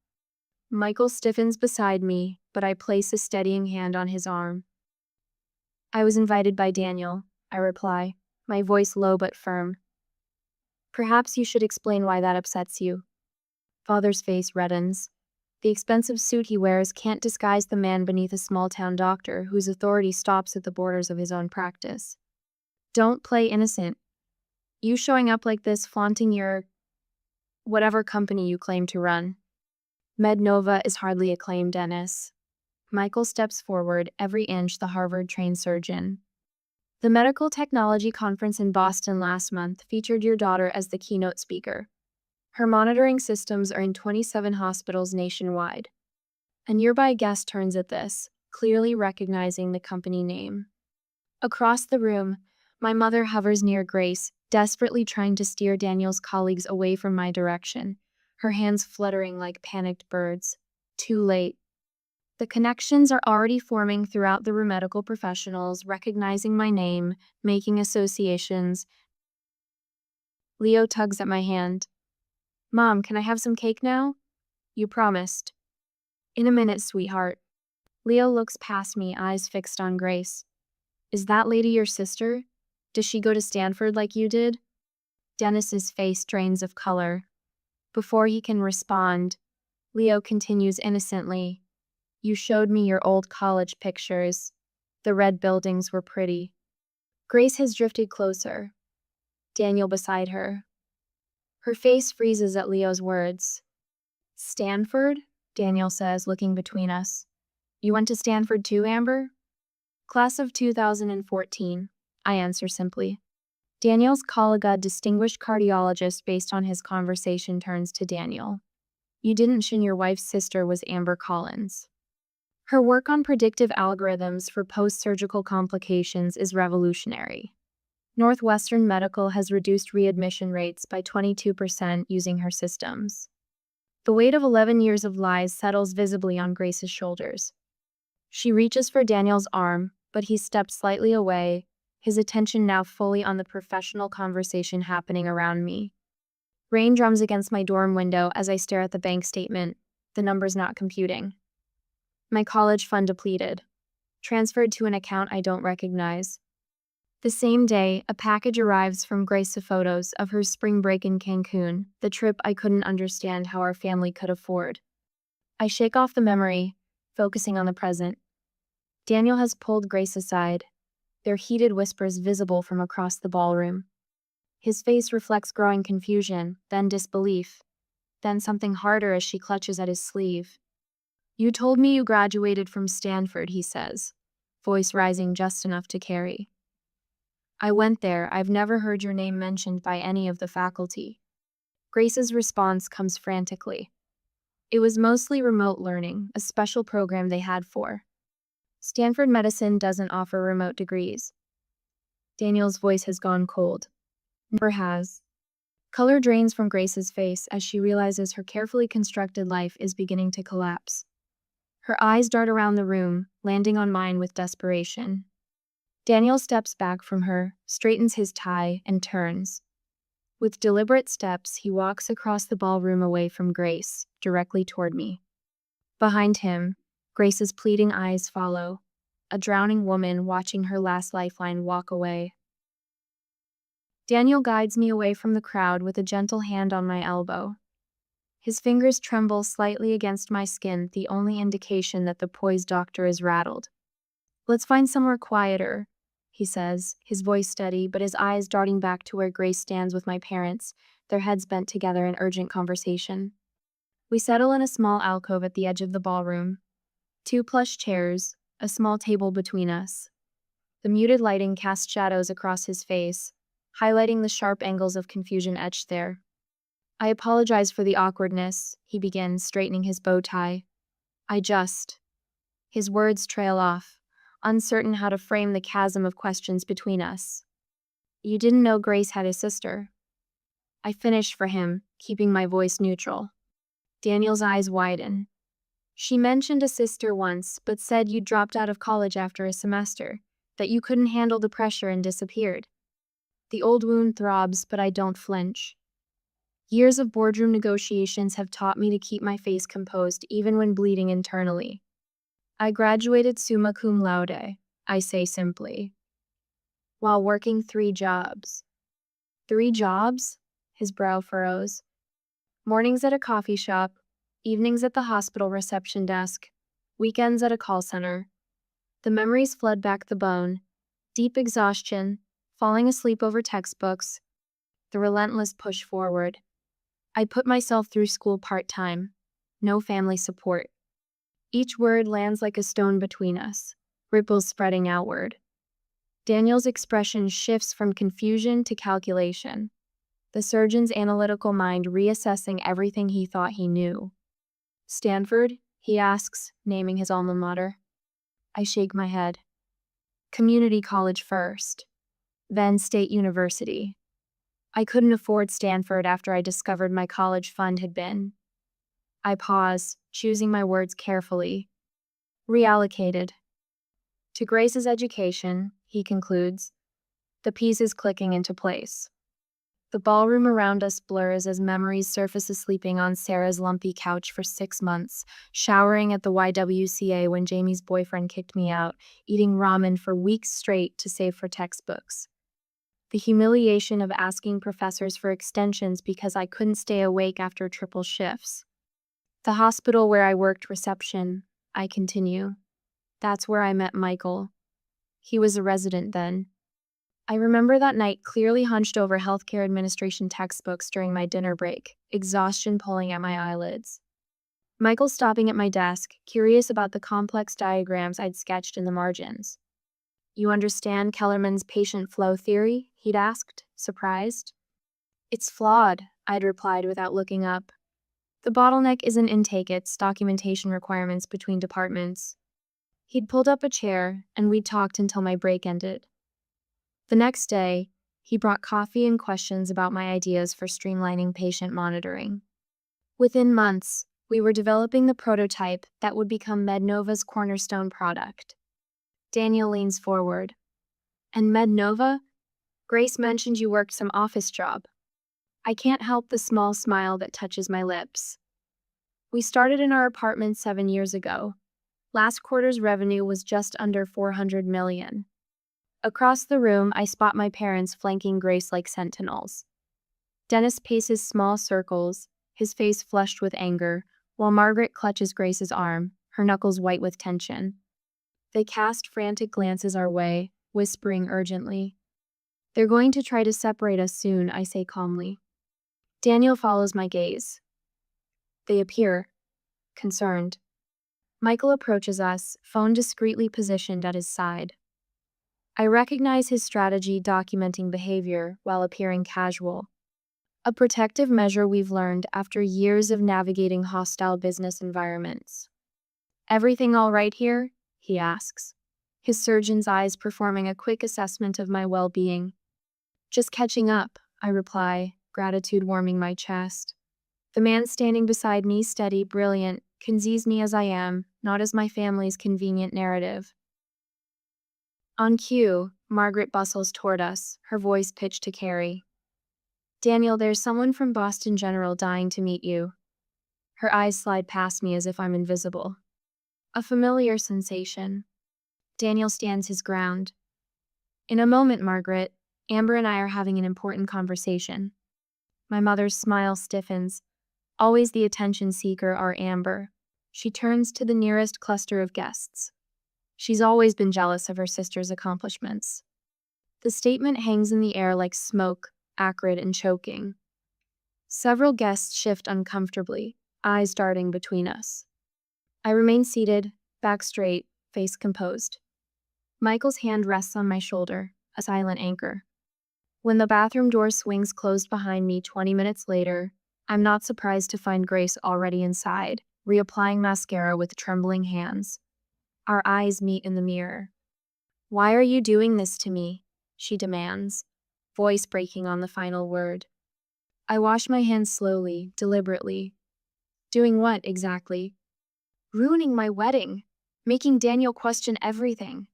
Michael stiffens beside me, but I place a steadying hand on his arm. I was invited by Daniel, I reply, my voice low but firm. Perhaps you should explain why that upsets you. Father's face reddens. The expensive suit he wears can't disguise the man beneath a small-town doctor whose authority stops at the borders of his own practice. Don't play innocent. You showing up like this, flaunting your whatever company you claim to run. MedNova is hardly a claim, Dennis. Michael steps forward, every inch the Harvard-trained surgeon. The Medical Technology Conference in Boston last month featured your daughter as the keynote speaker. Her monitoring systems are in 27 hospitals nationwide. A nearby guest turns at this, clearly recognizing the company name. Across the room, my mother hovers near Grace, desperately trying to steer Daniel's colleagues away from my direction, her hands fluttering like panicked birds. Too late. The connections are already forming throughout the room, medical professionals recognizing my name, making associations. Leo tugs at my hand. Mom, can I have some cake now? You promised. In a minute, sweetheart. Leo looks past me, eyes fixed on Grace. Is that lady your sister? Does she go to Stanford like you did? Dennis's face drains of color. Before he can respond, Leo continues innocently. You showed me your old college pictures. The red buildings were pretty. Grace has drifted closer. Daniel beside her. Her face freezes at Leo's words. Stanford? Daniel says, looking between us. You went to Stanford too, Amber? Class of 2014, I answer simply. Daniel's colleague, distinguished cardiologist based on his conversation, turns to Daniel. You didn't mention your wife's sister was Amber Collins. Her work on predictive algorithms for post-surgical complications is revolutionary. Northwestern Medical has reduced readmission rates by 22% using her systems. The weight of 11 years of lies settles visibly on Grace's shoulders. She reaches for Daniel's arm, but he steps slightly away, his attention now fully on the professional conversation happening around me. Rain drums against my dorm window as I stare at the bank statement, the numbers not computing. My college fund depleted, transferred to an account I don't recognize. The same day, a package arrives from Grace of photos of her spring break in Cancun, the trip I couldn't understand how our family could afford. I shake off the memory, focusing on the present. Daniel has pulled Grace aside, their heated whispers visible from across the ballroom. His face reflects growing confusion, then disbelief, then something harder as she clutches at his sleeve. You told me you graduated from Stanford, he says, voice rising just enough to carry. I went there. I've never heard your name mentioned by any of the faculty. Grace's response comes frantically. It was mostly remote learning, a special program they had for. Stanford Medicine doesn't offer remote degrees. Daniel's voice has gone cold. Never has. Color drains from Grace's face as she realizes her carefully constructed life is beginning to collapse. Her eyes dart around the room, landing on mine with desperation. Daniel steps back from her, straightens his tie, and turns. With deliberate steps, he walks across the ballroom away from Grace, directly toward me. Behind him, Grace's pleading eyes follow, a drowning woman watching her last lifeline walk away. Daniel guides me away from the crowd with a gentle hand on my elbow. His fingers tremble slightly against my skin, the only indication that the poised doctor is rattled. Let's find somewhere quieter, he says, his voice steady, but his eyes darting back to where Grace stands with my parents, their heads bent together in urgent conversation. We settle in a small alcove at the edge of the ballroom. 2 plush chairs, a small table between us. The muted lighting casts shadows across his face, highlighting the sharp angles of confusion etched there. I apologize for the awkwardness, he begins, straightening his bow tie. His words trail off, uncertain how to frame the chasm of questions between us. You didn't know Grace had a sister. I finish for him, keeping my voice neutral. Daniel's eyes widen. She mentioned a sister once, but said you dropped out of college after a semester, that you couldn't handle the pressure and disappeared. The old wound throbs, but I don't flinch. Years of boardroom negotiations have taught me to keep my face composed even when bleeding internally. I graduated summa cum laude, I say simply, while working 3 jobs. 3 jobs? His brow furrows. Mornings at a coffee shop, evenings at the hospital reception desk, weekends at a call center. The memories flood back the bone, deep exhaustion, falling asleep over textbooks, the relentless push forward. I put myself through school part-time, no family support. Each word lands like a stone between us, ripples spreading outward. Daniel's expression shifts from confusion to calculation, the surgeon's analytical mind reassessing everything he thought he knew. Stanford? He asks, naming his alma mater. I shake my head. Community college first, then State University. I couldn't afford Stanford after I discovered my college fund had been. I pause, choosing my words carefully. Reallocated. To Grace's education, he concludes, the pieces clicking into place. The ballroom around us blurs as memories surface sleeping on Sarah's lumpy couch for 6 months, showering at the YWCA when Jamie's boyfriend kicked me out, eating ramen for weeks straight to save for textbooks. The humiliation of asking professors for extensions because I couldn't stay awake after triple shifts. The hospital where I worked reception, I continue. That's where I met Michael. He was a resident then. I remember that night clearly hunched over healthcare administration textbooks during my dinner break, exhaustion pulling at my eyelids. Michael stopping at my desk, curious about the complex diagrams I'd sketched in the margins. You understand Kellerman's patient flow theory? He'd asked, surprised. It's flawed, I'd replied without looking up. The bottleneck isn't intake, it's documentation requirements between departments. He'd pulled up a chair, and we'd talked until my break ended. The next day, he brought coffee and questions about my ideas for streamlining patient monitoring. Within months, we were developing the prototype that would become MedNova's cornerstone product. Daniel leans forward. And MedNova? Grace mentioned you worked some office job. I can't help the small smile that touches my lips. We started in our apartment 7 years ago. Last quarter's revenue was just under $400 million. Across the room, I spot my parents flanking Grace like sentinels. Dennis paces small circles, his face flushed with anger, while Margaret clutches Grace's arm, her knuckles white with tension. They cast frantic glances our way, whispering urgently. They're going to try to separate us soon, I say calmly. Daniel follows my gaze. They appear concerned. Michael approaches us, phone discreetly positioned at his side. I recognize his strategy documenting behavior while appearing casual. A protective measure we've learned after years of navigating hostile business environments. Everything all right here? He asks, his surgeon's eyes performing a quick assessment of my well-being. Just catching up, I reply, gratitude warming my chest. The man standing beside me, steady, brilliant, sees me as I am, not as my family's convenient narrative. On cue, Margaret bustles toward us, her voice pitched to Carrie. Daniel, there's someone from Boston General dying to meet you. Her eyes slide past me as if I'm invisible. A familiar sensation. Daniel stands his ground. In a moment, Margaret, Amber and I are having an important conversation. My mother's smile stiffens. Always the attention seeker, our Amber. She turns to the nearest cluster of guests. She's always been jealous of her sister's accomplishments. The statement hangs in the air like smoke, acrid and choking. Several guests shift uncomfortably, eyes darting between us. I remain seated, back straight, face composed. Michael's hand rests on my shoulder, a silent anchor. When the bathroom door swings closed behind me 20 minutes later, I'm not surprised to find Grace already inside, reapplying mascara with trembling hands. Our eyes meet in the mirror. Why are you doing this to me? She demands, voice breaking on the final word. I wash my hands slowly, deliberately. Doing what exactly? Ruining my wedding, making Daniel question everything.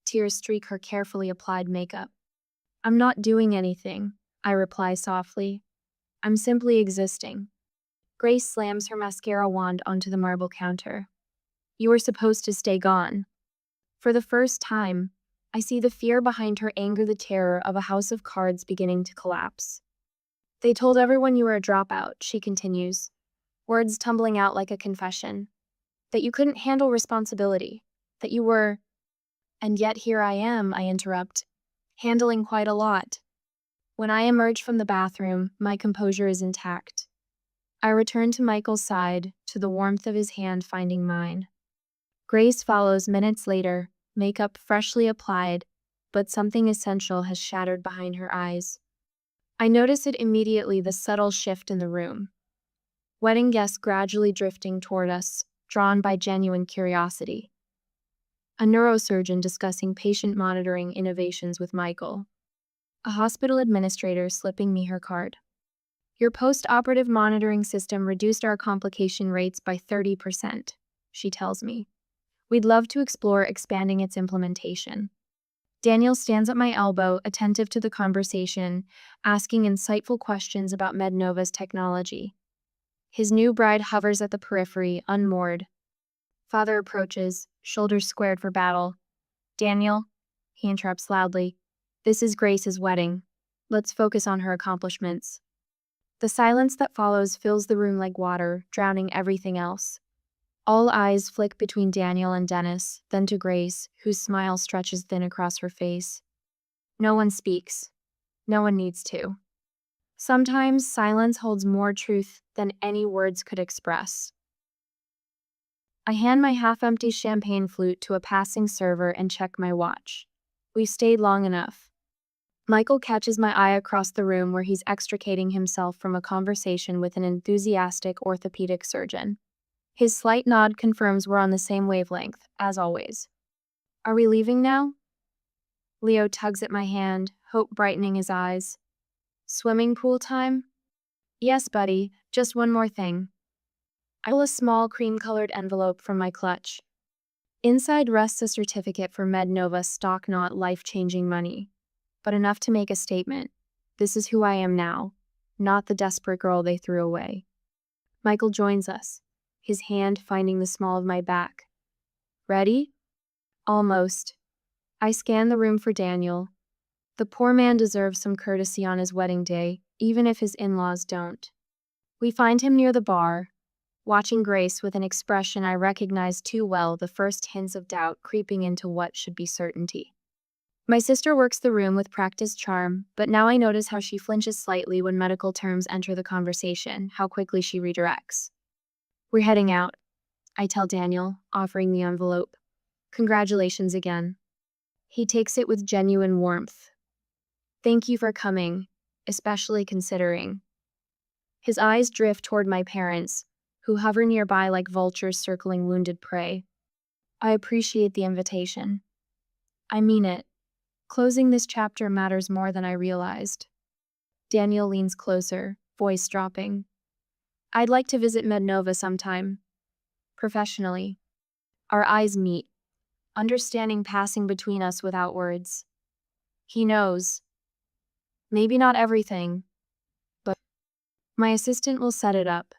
Tears streak her carefully applied makeup. I'm not doing anything, I reply softly. I'm simply existing. Grace slams her mascara wand onto the marble counter. You were supposed to stay gone. For the first time, I see the fear behind her anger, the terror of a house of cards beginning to collapse. They told everyone you were a dropout, she continues, words tumbling out like a confession. That you couldn't handle responsibility. That you were... And yet here I am, I interrupt, handling quite a lot. When I emerge from the bathroom, my composure is intact. I return to Michael's side, to the warmth of his hand finding mine. Grace follows minutes later, makeup freshly applied, but something essential has shattered behind her eyes. I notice it immediately, the subtle shift in the room. Wedding guests gradually drifting toward us, drawn by genuine curiosity. A neurosurgeon discussing patient monitoring innovations with Michael. A hospital administrator slipping me her card. Your post-operative monitoring system reduced our complication rates by 30%, she tells me. We'd love to explore expanding its implementation. Daniel stands at my elbow, attentive to the conversation, asking insightful questions about MedNova's technology. His new bride hovers at the periphery, unmoored. Father approaches, shoulders squared for battle. Daniel, he interrupts loudly, this is Grace's wedding. Let's focus on her accomplishments. The silence that follows fills the room like water, drowning everything else. All eyes flick between Daniel and Dennis, then to Grace, whose smile stretches thin across her face. No one speaks. No one needs to. Sometimes silence holds more truth than any words could express. I hand my half-empty champagne flute to a passing server and check my watch. We've stayed long enough. Michael catches my eye across the room where he's extricating himself from a conversation with an enthusiastic orthopedic surgeon. His slight nod confirms we're on the same wavelength, as always. Are we leaving now? Leo tugs at my hand, hope brightening his eyes. Swimming pool time? Yes, buddy, just one more thing. I pull a small cream-colored envelope from my clutch. Inside rests a certificate for MedNova stock, not life-changing money, but enough to make a statement. This is who I am now, not the desperate girl they threw away. Michael joins us, his hand finding the small of my back. Ready? Almost. I scan the room for Daniel. The poor man deserves some courtesy on his wedding day, even if his in-laws don't. We find him near the bar, watching Grace with an expression I recognize too well, the first hints of doubt creeping into what should be certainty. My sister works the room with practiced charm, but now I notice how she flinches slightly when medical terms enter the conversation, how quickly she redirects. We're heading out, I tell Daniel, offering the envelope. Congratulations again. He takes it with genuine warmth. Thank you for coming, especially considering. His eyes drift toward my parents, who hover nearby like vultures circling wounded prey. I appreciate the invitation. I mean it. Closing this chapter matters more than I realized. Daniel leans closer, voice dropping. I'd like to visit MedNova sometime. Professionally. Our eyes meet, understanding passing between us without words. He knows. Maybe not everything, but my assistant will set it up.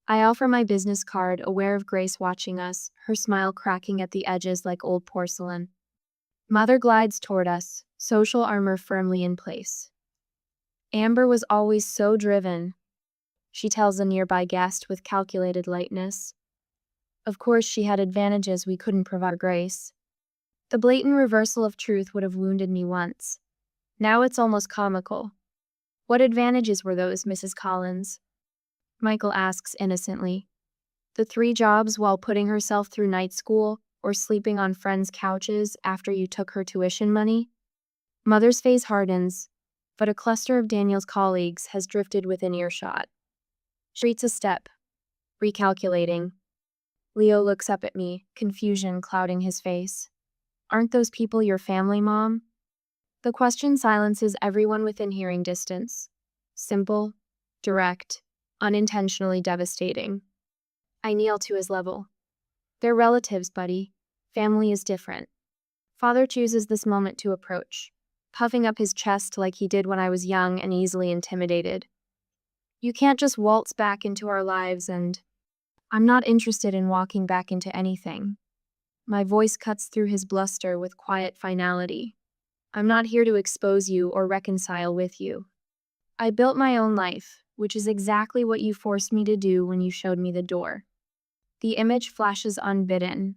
I offer my business card, aware of Grace watching us, her smile cracking at the edges like old porcelain. Mother glides toward us, social armor firmly in place. Amber was always so driven, she tells a nearby guest with calculated lightness. Of course, she had advantages we couldn't provide Grace. The blatant reversal of truth would have wounded me once. Now it's almost comical. What advantages were those, Mrs. Collins? Michael asks innocently. The 3 jobs while putting herself through night school or sleeping on friends' couches after you took her tuition money? Mother's face hardens, but a cluster of Daniel's colleagues has drifted within earshot. She retreats a step, recalculating. Leo looks up at me, confusion clouding his face. Aren't those people your family, Mom? The question silences everyone within hearing distance. Simple, direct, unintentionally devastating. I kneel to his level. They're relatives, buddy. Family is different. Father chooses this moment to approach, puffing up his chest like he did when I was young and easily intimidated. You can't just waltz back into our lives and... I'm not interested in walking back into anything. My voice cuts through his bluster with quiet finality. I'm not here to expose you or reconcile with you. I built my own life, which is exactly what you forced me to do when you showed me the door. The image flashes unbidden.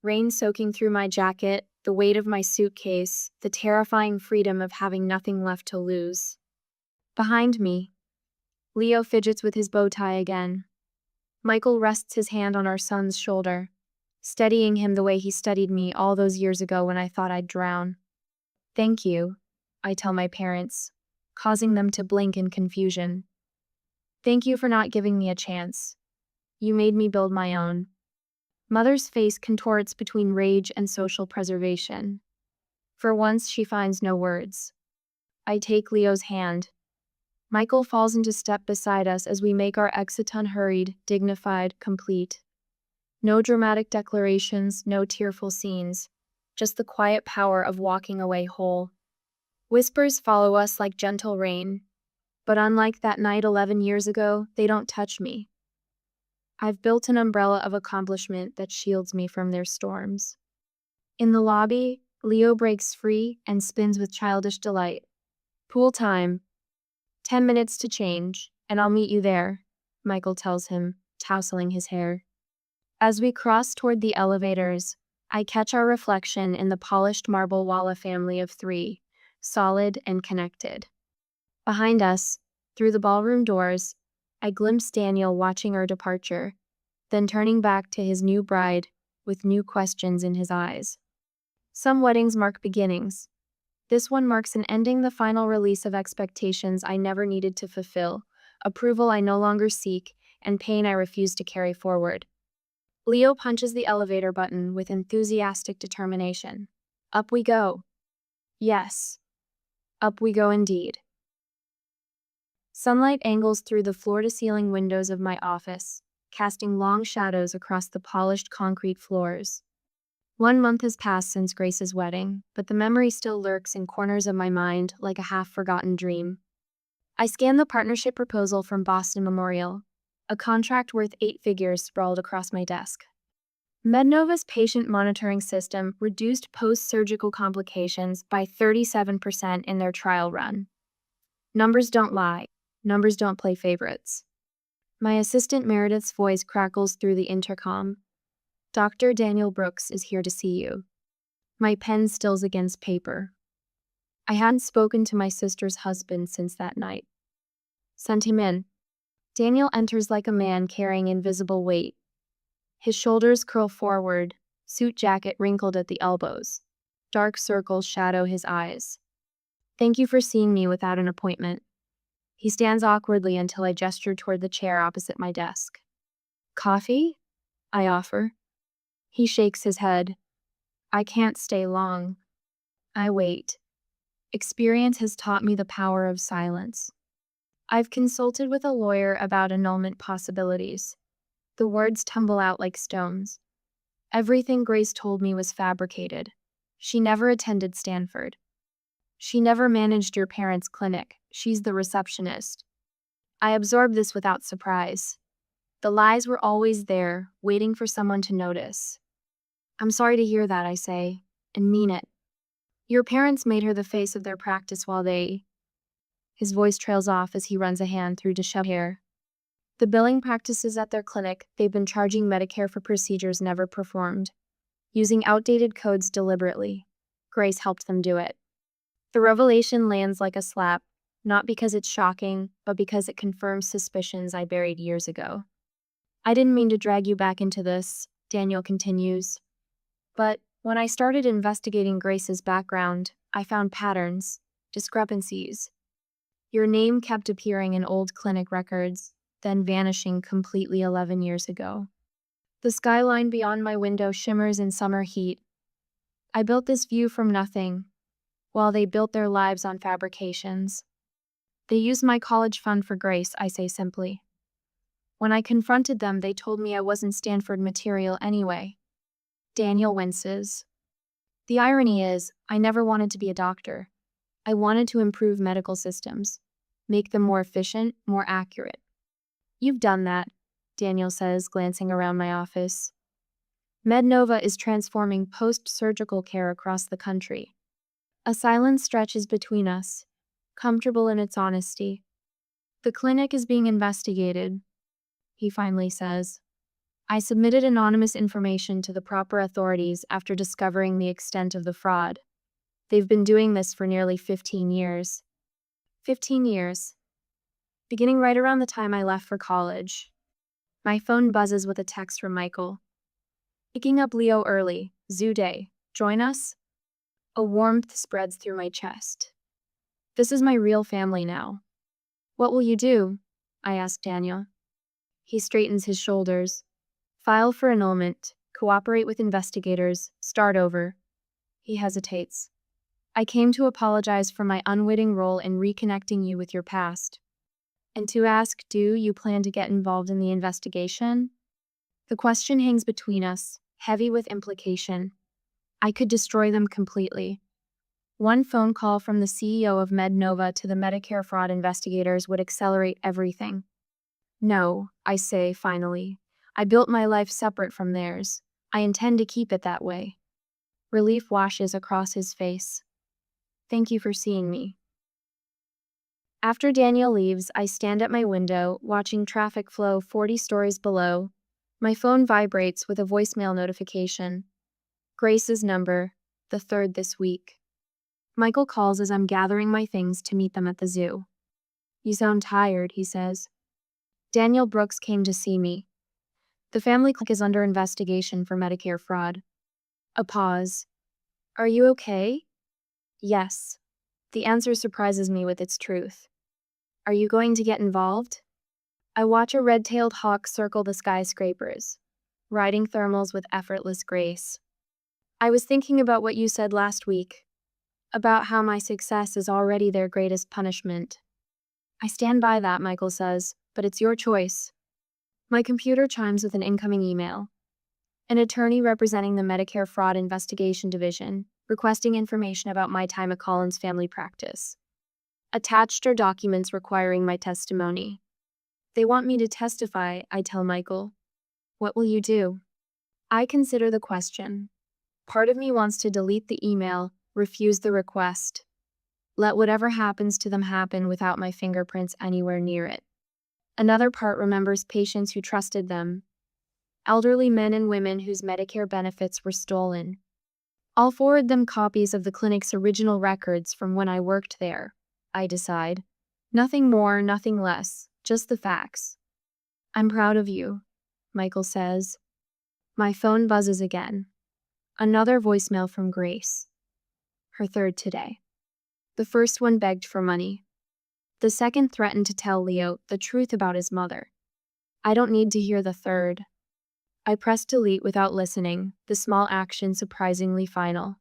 Rain soaking through my jacket, the weight of my suitcase, the terrifying freedom of having nothing left to lose. Behind me, Leo fidgets with his bow tie again. Michael rests his hand on our son's shoulder, steadying him the way he steadied me all those years ago when I thought I'd drown. Thank you, I tell my parents, causing them to blink in confusion. Thank you for not giving me a chance. You made me build my own. Mother's face contorts between rage and social preservation. For once, she finds no words. I take Leo's hand. Michael falls into step beside us as we make our exit unhurried, dignified, complete. No dramatic declarations, no tearful scenes, just the quiet power of walking away whole. Whispers follow us like gentle rain, but unlike that night 11 years ago, they don't touch me. I've built an umbrella of accomplishment that shields me from their storms. In the lobby, Leo breaks free and spins with childish delight. Pool time. 10 minutes to change, and I'll meet you there, Michael tells him, tousling his hair. As we cross toward the elevators, I catch our reflection in the polished marble Walla family of 3, solid and connected. Behind us, through the ballroom doors, I glimpse Daniel watching our departure, then turning back to his new bride with new questions in his eyes. Some weddings mark beginnings. This one marks an ending, the final release of expectations I never needed to fulfill, approval I no longer seek, and pain I refuse to carry forward. Leo punches the elevator button with enthusiastic determination. Up we go. Yes, up we go indeed. Sunlight angles through the floor-to-ceiling windows of my office, casting long shadows across the polished concrete floors. 1 month has passed since Grace's wedding, but the memory still lurks in corners of my mind like a half-forgotten dream. I scan the partnership proposal from Boston Memorial, a contract worth 8 figures sprawled across my desk. MedNova's patient monitoring system reduced post-surgical complications by 37% in their trial run. Numbers don't lie. Numbers don't play favorites. My assistant Meredith's voice crackles through the intercom. Dr. Daniel Brooks is here to see you. My pen stills against paper. I hadn't spoken to my sister's husband since that night. Send him in. Daniel enters like a man carrying invisible weight. His shoulders curl forward, suit jacket wrinkled at the elbows. Dark circles shadow his eyes. Thank you for seeing me without an appointment. He stands awkwardly until I gesture toward the chair opposite my desk. Coffee? I offer. He shakes his head. I can't stay long. I wait. Experience has taught me the power of silence. I've consulted with a lawyer about annulment possibilities. The words tumble out like stones. Everything Grace told me was fabricated. She never attended Stanford. She never managed your parents' clinic. She's the receptionist. I absorbed this without surprise. The lies were always there, waiting for someone to notice. I'm sorry to hear that, I say, and mean it. Your parents made her the face of their practice while they... His voice trails off as he runs a hand through disheveled hair. The billing practices at their clinic, they've been charging Medicare for procedures never performed, using outdated codes deliberately. Grace helped them do it. The revelation lands like a slap, not because it's shocking, but because it confirms suspicions I buried years ago. I didn't mean to drag you back into this, Daniel continues. But when I started investigating Grace's background, I found patterns, discrepancies. Your name kept appearing in old clinic records, then vanishing completely 11 years ago. The skyline beyond my window shimmers in summer heat. I built this view from nothing, while they built their lives on fabrications. They used my college fund for Grace, I say simply. When I confronted them, they told me I wasn't Stanford material anyway. Daniel winces. The irony is, I never wanted to be a doctor. I wanted to improve medical systems, make them more efficient, more accurate. You've done that, Daniel says, glancing around my office. MedNova is transforming post-surgical care across the country. A silence stretches between us, comfortable in its honesty. The clinic is being investigated, he finally says. I submitted anonymous information to the proper authorities after discovering the extent of the fraud. They've been doing this for nearly 15 years. 15 years. Beginning right around the time I left for college. My phone buzzes with a text from Michael. Picking up Leo early. Zoo day. Join us? A warmth spreads through my chest. This is my real family now. What will you do? I ask Daniel. He straightens his shoulders. File for annulment, cooperate with investigators, start over. He hesitates. I came to apologize for my unwitting role in reconnecting you with your past. And to ask, do you plan to get involved in the investigation? The question hangs between us, heavy with implication. I could destroy them completely. One phone call from the CEO of MedNova to the Medicare fraud investigators would accelerate everything. No, I say finally. I built my life separate from theirs. I intend to keep it that way. Relief washes across his face. Thank you for seeing me. After Daniel leaves, I stand at my window, watching traffic flow 40 stories below. My phone vibrates with a voicemail notification. Grace's number, the third this week. Michael calls as I'm gathering my things to meet them at the zoo. You sound tired, he says. Daniel Brooks came to see me. The family clinic is under investigation for Medicare fraud. A pause. Are you okay? Yes. The answer surprises me with its truth. Are you going to get involved? I watch a red-tailed hawk circle the skyscrapers, riding thermals with effortless grace. I was thinking about what you said last week, about how my success is already their greatest punishment. I stand by that, Michael says, but it's your choice. My computer chimes with an incoming email. An attorney representing the Medicare Fraud Investigation Division, requesting information about my time at Collins Family Practice. Attached are documents requiring my testimony. They want me to testify, I tell Michael. What will you do? I consider the question. Part of me wants to delete the email, refuse the request. Let whatever happens to them happen without my fingerprints anywhere near it. Another part remembers patients who trusted them. Elderly men and women whose Medicare benefits were stolen. I'll forward them copies of the clinic's original records from when I worked there, I decide. Nothing more, nothing less, just the facts. I'm proud of you, Michael says. My phone buzzes again. Another voicemail from Grace. Her third today. The first one begged for money. The second threatened to tell Leo the truth about his mother. I don't need to hear the third. I press delete without listening, the small action surprisingly final.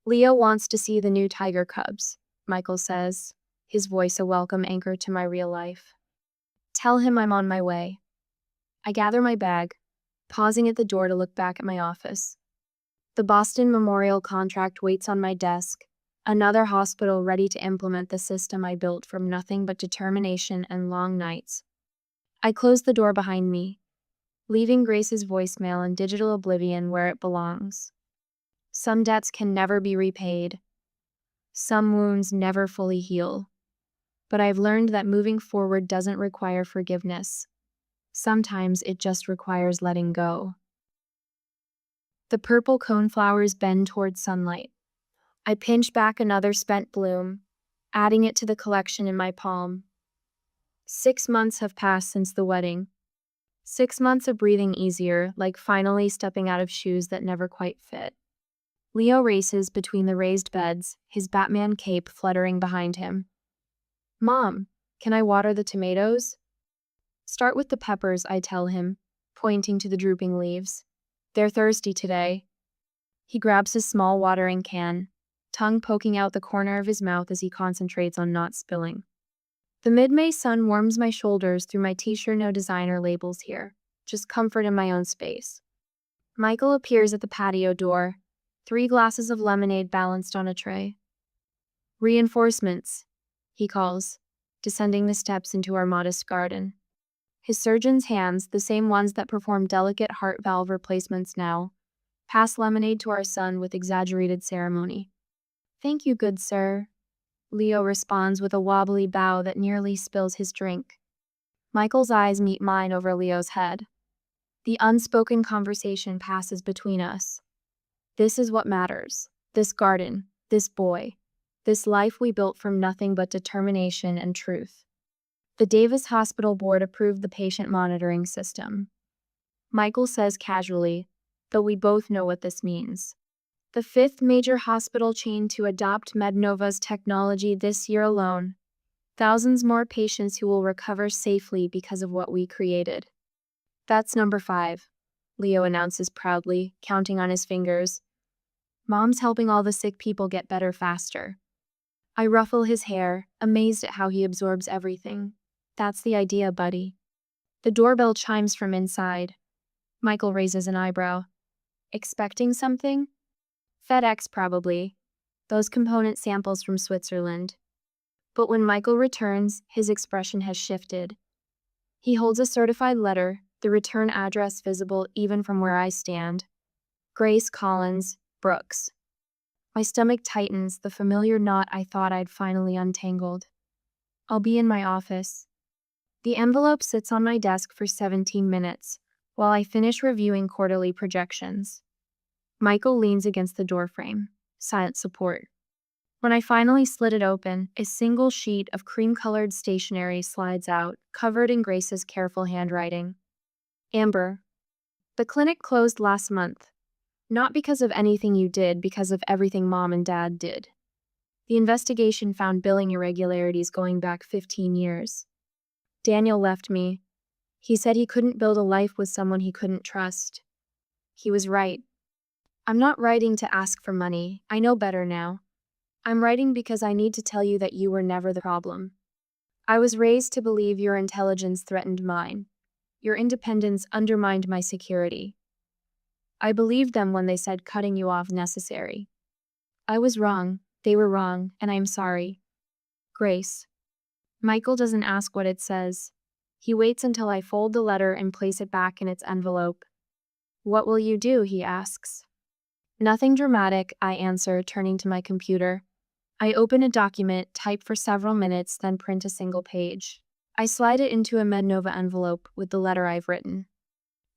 Leo wants to see the new tiger cubs, Michael says, his voice a welcome anchor to my real life. Tell him I'm on my way. I gather my bag, pausing at the door to look back at my office. The Boston Memorial contract waits on my desk, another hospital ready to implement the system I built from nothing but determination and long nights. I close the door behind me, leaving Grace's voicemail in digital oblivion where it belongs. Some debts can never be repaid. Some wounds never fully heal. But I've learned that moving forward doesn't require forgiveness. Sometimes it just requires letting go. The purple coneflowers bend toward sunlight. I pinch back another spent bloom, adding it to the collection in my palm. 6 months have passed since the wedding. 6 months of breathing easier, like finally stepping out of shoes that never quite fit. Leo races between the raised beds, his Batman cape fluttering behind him. Mom, can I water the tomatoes? Start with the peppers, I tell him, pointing to the drooping leaves. They're thirsty today. He grabs his small watering can, tongue poking out the corner of his mouth as he concentrates on not spilling. The mid-May sun warms my shoulders through my t-shirt, no designer labels here, just comfort in my own space. Michael appears at the patio door, 3 glasses of lemonade balanced on a tray. Reinforcements, he calls, descending the steps into our modest garden. His surgeon's hands, the same ones that perform delicate heart valve replacements now, pass lemonade to our son with exaggerated ceremony. Thank you, good sir. Leo responds with a wobbly bow that nearly spills his drink. Michael's eyes meet mine over Leo's head. The unspoken conversation passes between us. This is what matters. This garden, this boy, this life we built from nothing but determination and truth. The Davis Hospital Board approved the patient monitoring system. Michael says casually, though we both know what this means. the fifth major hospital chain to adopt MedNova's technology this year alone. Thousands more patients who will recover safely because of what we created. That's number 5, Leo announces proudly, counting on his fingers. Mom's helping all the sick people get better faster. I ruffle his hair, amazed at how he absorbs everything. That's the idea, buddy. The doorbell chimes from inside. Michael raises an eyebrow. Expecting something? FedEx, probably. Those component samples from Switzerland. But when Michael returns, his expression has shifted. He holds a certified letter, the return address visible even from where I stand. Grace Collins, Brooks. My stomach tightens, the familiar knot I thought I'd finally untangled. I'll be in my office. The envelope sits on my desk for 17 minutes, while I finish reviewing quarterly projections. Michael leans against the doorframe, silent support. When I finally slit it open, a single sheet of cream-colored stationery slides out, covered in Grace's careful handwriting. Amber, the clinic closed last month. Not because of anything you did, because of everything Mom and Dad did. The investigation found billing irregularities going back 15 years. Daniel left me. He said he couldn't build a life with someone he couldn't trust. He was right. I'm not writing to ask for money. I know better now. I'm writing because I need to tell you that you were never the problem. I was raised to believe your intelligence threatened mine. Your independence undermined my security. I believed them when they said cutting you off necessary. I was wrong, they were wrong, and I am sorry. Grace. Michael doesn't ask what it says. He waits until I fold the letter and place it back in its envelope. What will you do? He asks. Nothing dramatic, I answer, turning to my computer. I open a document, type for several minutes, then print a single page. I slide it into a MedNova envelope with the letter I've written.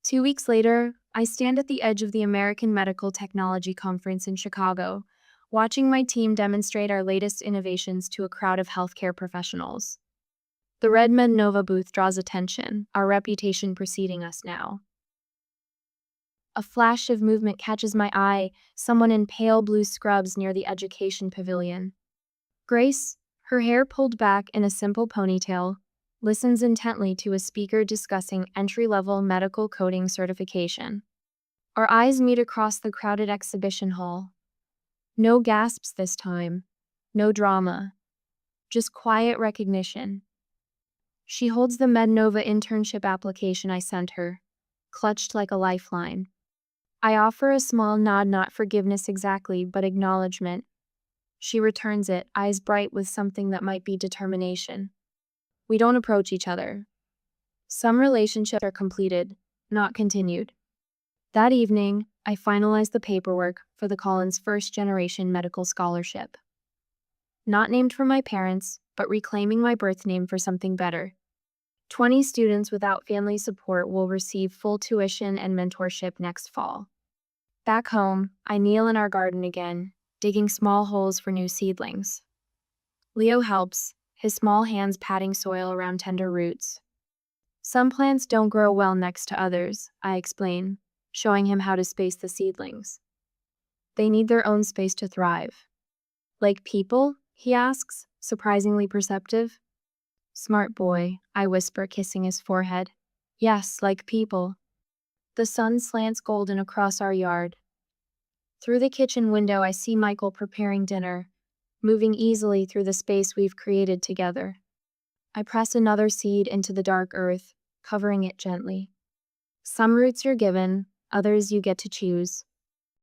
2 weeks later, I stand at the edge of the American Medical Technology Conference in Chicago, watching my team demonstrate our latest innovations to a crowd of healthcare professionals. The red MedNova booth draws attention, our reputation preceding us now. A flash of movement catches my eye, someone in pale blue scrubs near the education pavilion. Grace, her hair pulled back in a simple ponytail, listens intently to a speaker discussing entry-level medical coding certification. Our eyes meet across the crowded exhibition hall. No gasps this time, no drama, just quiet recognition. She holds the MedNova internship application I sent her, clutched like a lifeline. I offer a small nod, not forgiveness exactly, but acknowledgement. She returns it, eyes bright with something that might be determination. We don't approach each other. Some relationships are completed, not continued. That evening, I finalized the paperwork for the Collins first-generation medical scholarship. Not named for my parents, but reclaiming my birth name for something better. 20 students without family support will receive full tuition and mentorship next fall. Back home, I kneel in our garden again, digging small holes for new seedlings. Leo helps, his small hands patting soil around tender roots. Some plants don't grow well next to others, I explain, showing him how to space the seedlings. They need their own space to thrive. Like people? He asks, surprisingly perceptive. Smart boy, I whisper, kissing his forehead. Yes, like people. The sun slants golden across our yard. Through the kitchen window, I see Michael preparing dinner, moving easily through the space we've created together. I press another seed into the dark earth, covering it gently. Some roots you're given, others you get to choose.